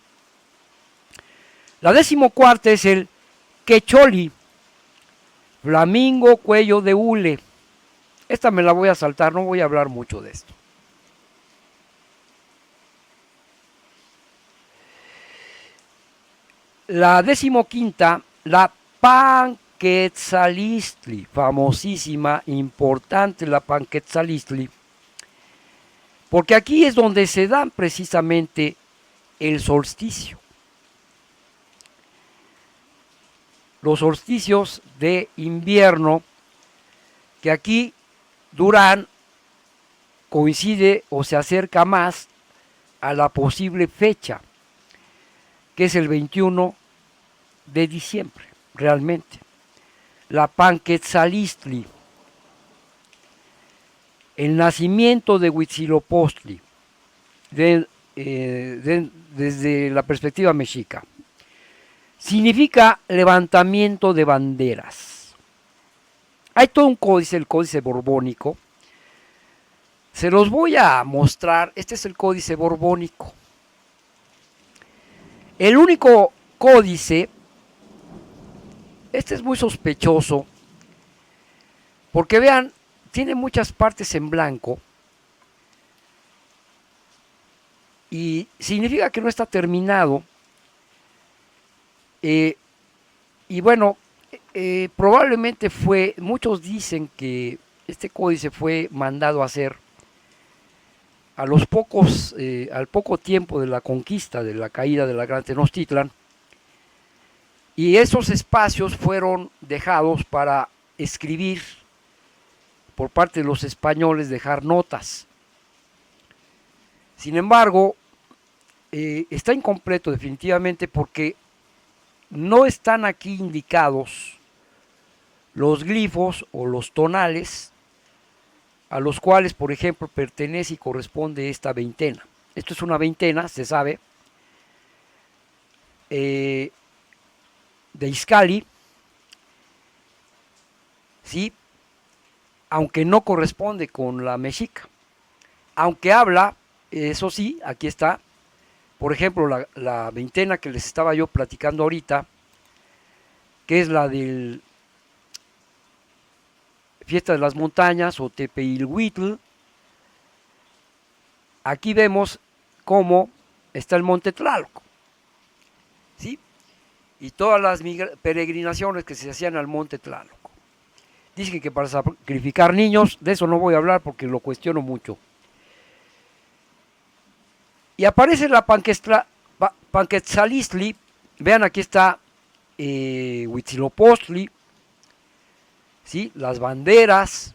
la 14ª es el Quecholi, flamingo cuello de hule. Esta me la voy a saltar, no voy a hablar mucho de esto. La 15ª, la Panquetzalistli, famosísima, importante la Panquetzalistli, porque aquí es donde se dan precisamente el solsticio. Los solsticios de invierno, que aquí coincide o se acerca más a la posible fecha, que es el 21 de diciembre, realmente. La Panquetzalistli, el nacimiento de Huitzilopochtli. desde la perspectiva mexica. Significa levantamiento de banderas. Hay todo un códice, el códice borbónico. Se los voy a mostrar. Este es el códice borbónico. El único códice, este es muy sospechoso, porque vean, tiene muchas partes en blanco y significa que no está terminado. Y bueno, probablemente muchos dicen que este códice fue mandado a hacer al poco tiempo de la conquista, de la caída de la Gran Tenochtitlan, y esos espacios fueron dejados para escribir por parte de los españoles, dejar notas. Sin embargo, está incompleto definitivamente porque no están aquí indicados los glifos o los tonales a los cuales, por ejemplo, pertenece y corresponde esta veintena. Esto es una veintena, se sabe, de Izcalli, ¿sí? Aunque no corresponde con la mexica. Aunque habla, eso sí, aquí está, por ejemplo, la veintena que les estaba yo platicando ahorita, que es la del Fiesta de las Montañas o Tepeilhuitl. Aquí vemos cómo está el Monte Tlaloc, ¿sí? Y todas las peregrinaciones que se hacían al Monte Tlaloc. Dicen que para sacrificar niños, de eso no voy a hablar porque lo cuestiono mucho. Y aparece la Panquetzalistli, vean aquí está Huitzilopochtli, ¿sí? Las banderas.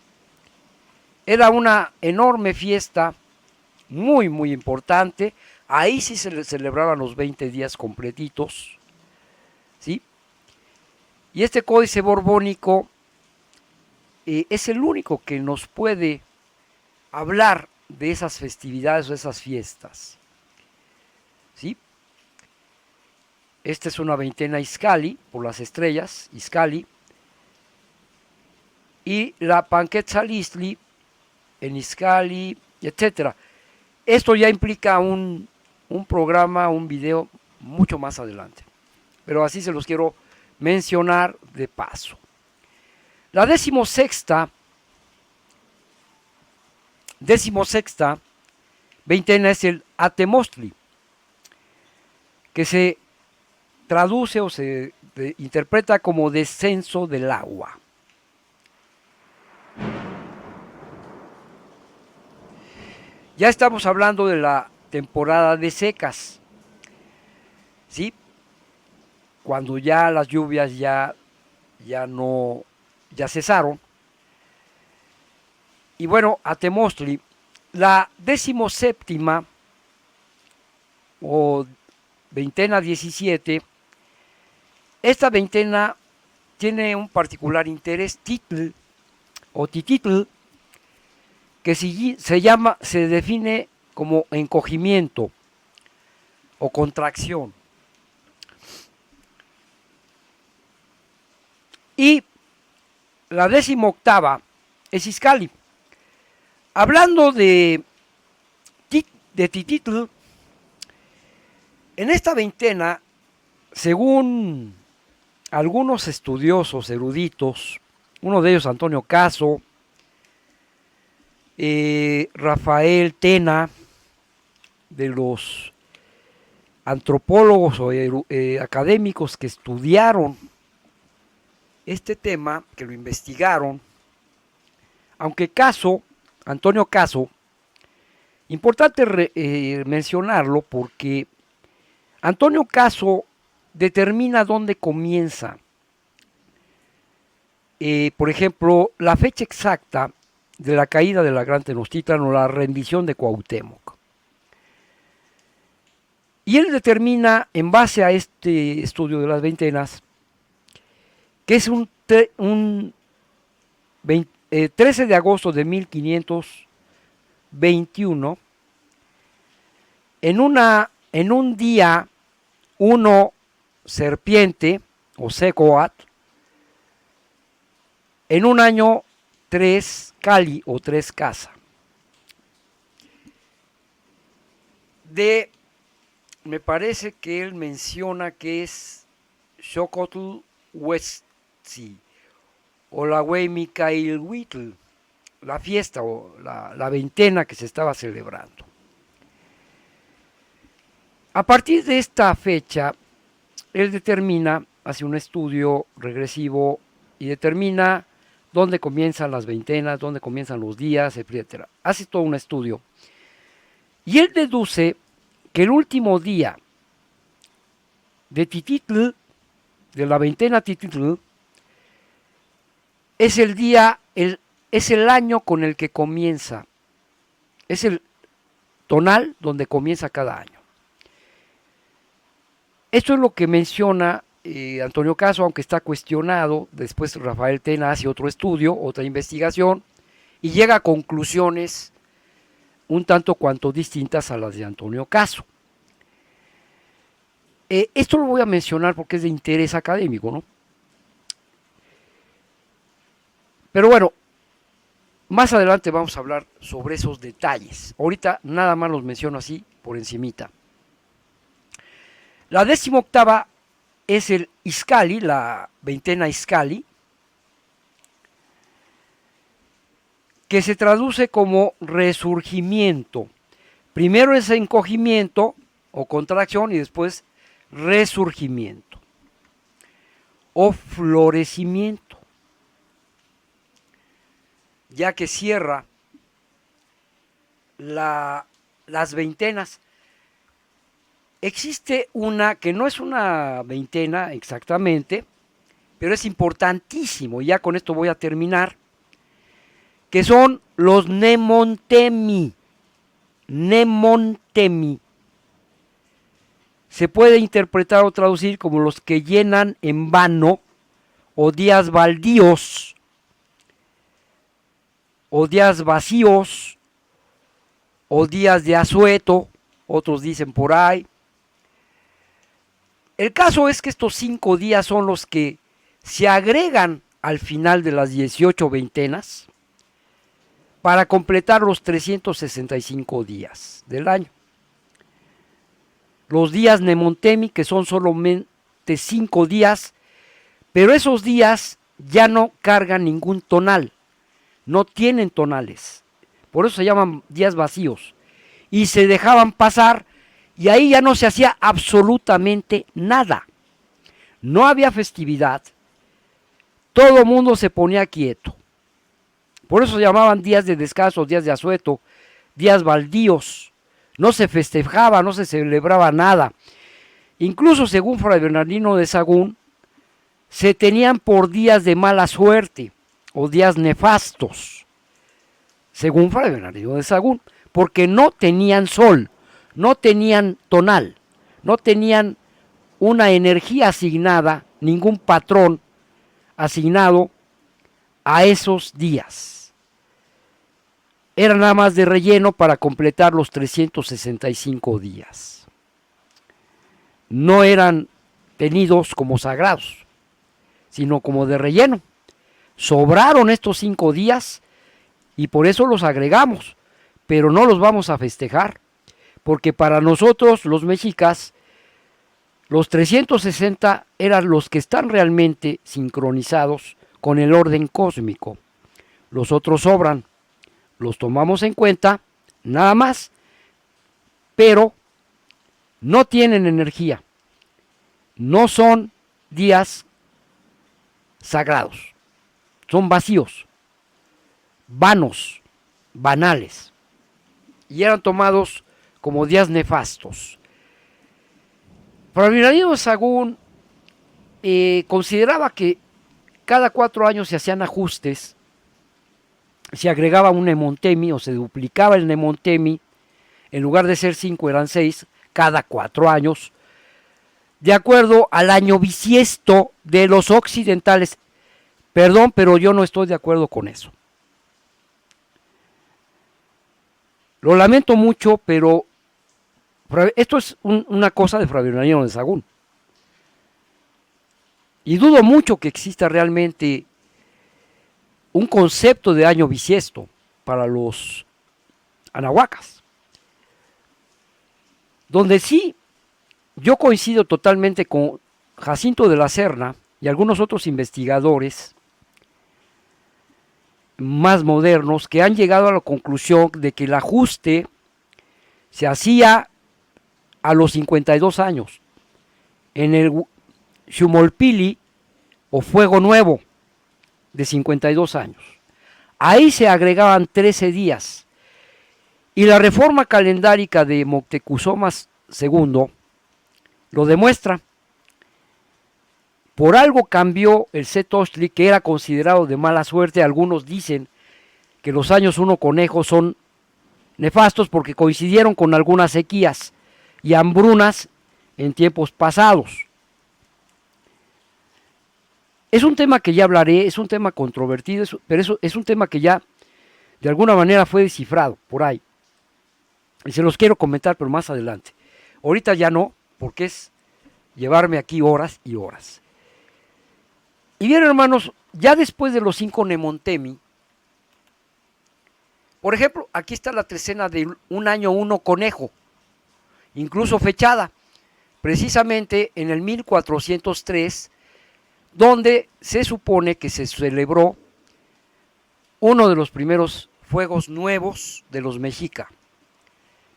Era una enorme fiesta, muy, muy importante. Ahí sí se celebraban los 20 días completitos, ¿sí? Y este códice borbónico es el único que nos puede hablar de esas festividades o esas fiestas, ¿sí? Esta es una veintena Izcalli, por las estrellas, Izcalli, y la Panquetzalistli en Izcalli, etc. Esto ya implica un programa, un video mucho más adelante, pero así se los quiero mencionar de paso. La decimosexta veintena es el Atemostli, que se traduce o se interpreta como descenso del agua. Ya estamos hablando de la temporada de secas, ¿sí? Cuando ya las lluvias ya cesaron. Y bueno, Atemostli, la 17ª o veintena 17, esta veintena tiene un particular interés, Titl o Tititl, que se define como encogimiento o contracción. Y la 18ª es Izcalli. Hablando de Tititl, en esta veintena, según algunos estudiosos eruditos, uno de ellos Antonio Caso, Rafael Tena, de los antropólogos o académicos que estudiaron este tema, que lo investigaron, aunque Antonio Caso, importante mencionarlo porque Antonio Caso determina dónde comienza, por ejemplo, la fecha exacta de la caída de la Gran Tenochtitlan o la rendición de Cuauhtémoc. Y él determina, en base a este estudio de las veintenas, que es un 13 de agosto de 1521, en un día, uno serpiente o secoat, en un año 3 cali o 3 casa. Me parece que él menciona que es Xocotl Huetzi o la Güey Micail Huitl, la fiesta o la veintena que se estaba celebrando. A partir de esta fecha, él hace un estudio regresivo y determina dónde comienzan las veintenas, dónde comienzan los días, etc. Hace todo un estudio. Y él deduce que el último día de Tititl, de la veintena Tititl, es el día, es el año con el que comienza, es el tonal donde comienza cada año. Esto es lo que menciona Antonio Caso, aunque está cuestionado. Después Rafael Tena hace otro estudio, otra investigación, y llega a conclusiones un tanto cuanto distintas a las de Antonio Caso. Esto lo voy a mencionar porque es de interés académico, ¿no? Pero bueno, más adelante vamos a hablar sobre esos detalles. Ahorita nada más los menciono así por encimita. La 18ª es el Iscali, la veintena Iscali, que se traduce como resurgimiento. Primero es encogimiento o contracción y después resurgimiento o florecimiento, ya que cierra las veintenas. Existe una que no es una veintena exactamente, pero es importantísimo, y ya con esto voy a terminar, que son los nemontemi. Nemontemi. Se puede interpretar o traducir como los que llenan en vano, o días baldíos, o días vacíos, o días de asueto, otros dicen por ahí. El caso es que estos 5 días son los que se agregan al final de las 18 veintenas para completar los 365 días del año. Los días Nemontemi, que son solamente 5 días, pero esos días ya no cargan ningún tonal, no tienen tonales, por eso se llaman días vacíos, y se dejaban pasar. Y ahí ya no se hacía absolutamente nada. No había festividad. Todo el mundo se ponía quieto. Por eso se llamaban días de descanso, días de asueto, días baldíos. No se festejaba, no se celebraba nada. Incluso según Fray Bernardino de Sahagún, se tenían por días de mala suerte o días nefastos. Según Fray Bernardino de Sahagún, porque no tenían sol. No tenían tonal, no tenían una energía asignada, ningún patrón asignado a esos días. Era nada más de relleno para completar los 365 días. No eran tenidos como sagrados, sino como de relleno. Sobraron estos 5 días y por eso los agregamos, pero no los vamos a festejar. Porque para nosotros, los mexicas, los 360 eran los que están realmente sincronizados con el orden cósmico. Los otros sobran, los tomamos en cuenta, nada más, pero no tienen energía. No son días sagrados, son vacíos, vanos, banales, y eran tomados como días nefastos. Fray Bernardino de Sahagún consideraba que cada 4 años se hacían ajustes, se agregaba un nemontemi o se duplicaba el nemontemi, en lugar de ser 5 eran 6, cada 4 años, de acuerdo al año bisiesto de los occidentales. Perdón, pero yo no estoy de acuerdo con eso. Lo lamento mucho, pero Esto es una cosa de Fray Bernardino de Sahagún. Y dudo mucho que exista realmente un concepto de año bisiesto para los anahuacas. Donde sí, yo coincido totalmente con Jacinto de la Serna y algunos otros investigadores más modernos que han llegado a la conclusión de que el ajuste se hacía a los 52 años en el Xumolpili o Fuego Nuevo de 52 años. Ahí se agregaban 13 días y la reforma calendárica de Moctezuma II lo demuestra. Por algo cambió el Zetostli, que era considerado de mala suerte. Algunos dicen que los años 1 conejo son nefastos porque coincidieron con algunas sequías y hambrunas en tiempos pasados. Es un tema que ya hablaré, es un tema controvertido, pero es un tema que ya de alguna manera fue descifrado por ahí. Y se los quiero comentar, pero más adelante. Ahorita ya no, porque es llevarme aquí horas y horas. Y bien, hermanos, ya después de los 5 Nemontemi, por ejemplo, aquí está la trecena de un año 1 conejo, incluso fechada, precisamente en el 1403, donde se supone que se celebró uno de los primeros fuegos nuevos de los mexica,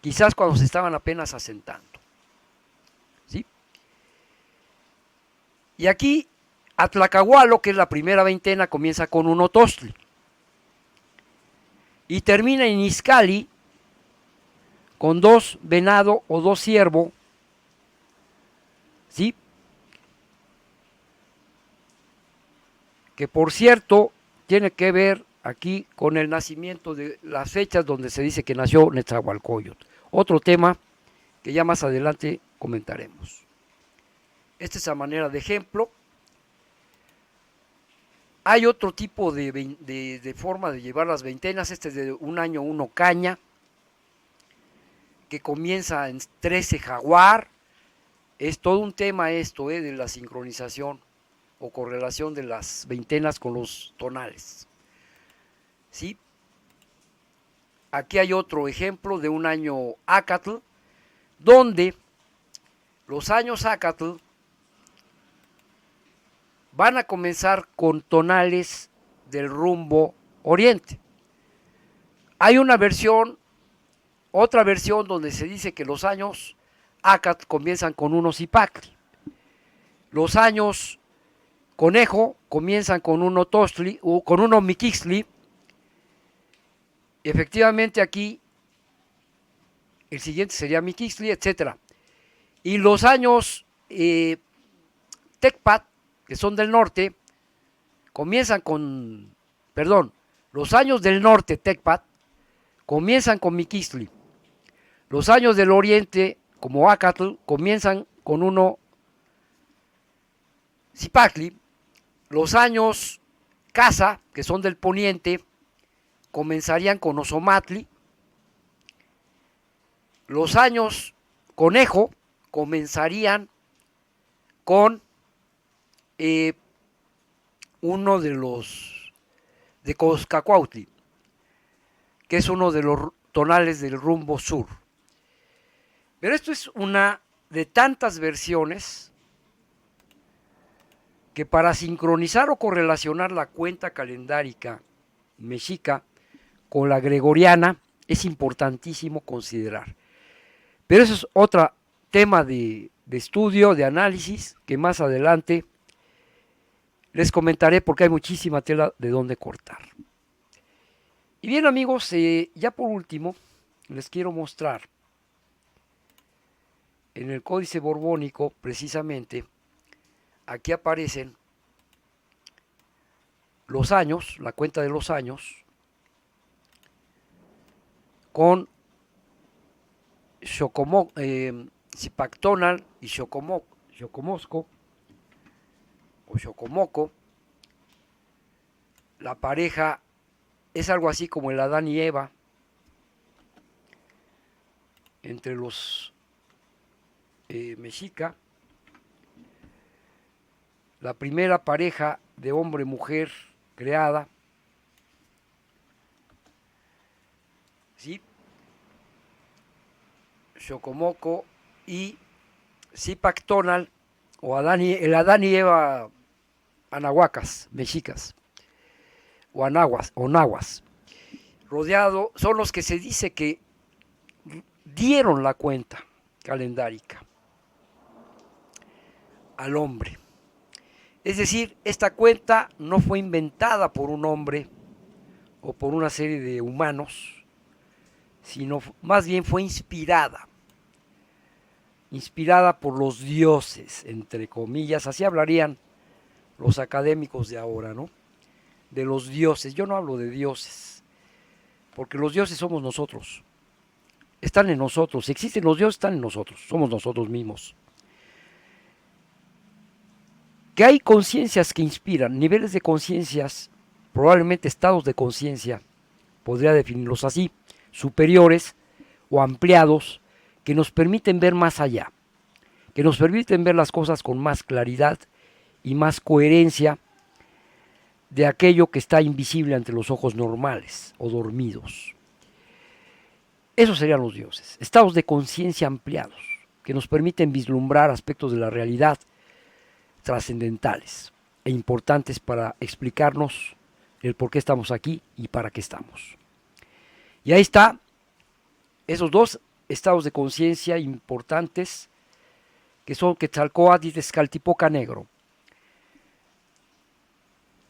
quizás cuando se estaban apenas asentando. ¿Sí? Y aquí Atlacahualo, que es la primera veintena, comienza con un otostli y termina en Izcalli con 2 venado o 2 ciervo, ¿sí? Que por cierto tiene que ver aquí con el nacimiento de las fechas donde se dice que nació Netzahualcóyotl. Otro tema que ya más adelante comentaremos. Esta es a manera de ejemplo. Hay otro tipo de forma de llevar las veintenas. Este es de un año 1 caña, que comienza en 13 jaguar. Es todo un tema esto de la sincronización o correlación de las veintenas con los tonales. ¿Sí? Aquí hay otro ejemplo de un año Acatl, donde los años Acatl van a comenzar con tonales del rumbo oriente. Hay una versión, otra versión donde se dice que los años Acatl comienzan con unos Zipacli. Los años conejo comienzan con un Otostli o con un Miquixli. Efectivamente aquí el siguiente sería Miquixli, etc. Y los años Tecpat, que son del norte, comienzan con, perdón, los años del norte, Tecpat, comienzan con Miquixli. Los años del oriente, como Acatl, comienzan con uno Zipacli. Los años Casa, que son del poniente, comenzarían con Osomatli. Los años Conejo comenzarían con uno de los de Coscacuautli, que es uno de los tonales del rumbo sur. Pero esto es una de tantas versiones que para sincronizar o correlacionar la cuenta calendárica mexica con la gregoriana es importantísimo considerar. Pero eso es otro tema de estudio, de análisis, que más adelante les comentaré porque hay muchísima tela de dónde cortar. Y bien, amigos, ya por último les quiero mostrar en el Códice Borbónico, precisamente, aquí aparecen los años, la cuenta de los años, con Zipactonal y Xocomosco o Xocomoco. La pareja es algo así como el Adán y Eva, entre los mexica, la primera pareja de hombre-mujer creada, ¿sí? Xocomoco y Zipac Tonal, o el Adán y Eva anahuacas, mexicas, o nahuas, rodeado, son los que se dice que dieron la cuenta calendárica al hombre. Es decir, esta cuenta no fue inventada por un hombre o por una serie de humanos, sino más bien fue inspirada por los dioses, entre comillas, así hablarían los académicos de ahora, ¿no? De los dioses. Yo no hablo de dioses, porque los dioses somos nosotros. Están en nosotros. Si existen los dioses, están en nosotros. Somos nosotros mismos. Que hay conciencias que inspiran, niveles de conciencias, probablemente estados de conciencia, podría definirlos así, superiores o ampliados, que nos permiten ver más allá, que nos permiten ver las cosas con más claridad y más coherencia de aquello que está invisible ante los ojos normales o dormidos. Esos serían los dioses, estados de conciencia ampliados, que nos permiten vislumbrar aspectos de la realidad trascendentales e importantes para explicarnos el por qué estamos aquí y para qué estamos. Y ahí está, esos dos estados de conciencia importantes, que son Quetzalcóatl y Tezcatlipoca Negro.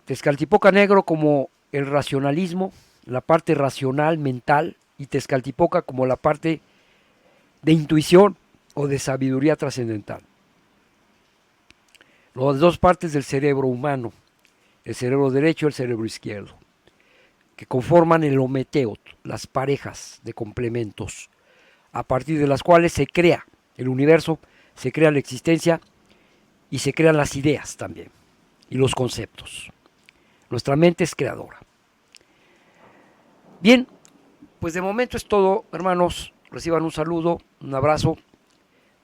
Tezcatlipoca Negro como el racionalismo, la parte racional, mental, y Tezcatlipoca como la parte de intuición o de sabiduría trascendental. Las dos partes del cerebro humano, el cerebro derecho y el cerebro izquierdo, que conforman el hometeot, las parejas de complementos, a partir de las cuales se crea el universo, se crea la existencia y se crean las ideas también, y los conceptos. Nuestra mente es creadora. Bien, pues de momento es todo, hermanos. Reciban un saludo, un abrazo,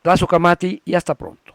Tlazo Camati y hasta pronto.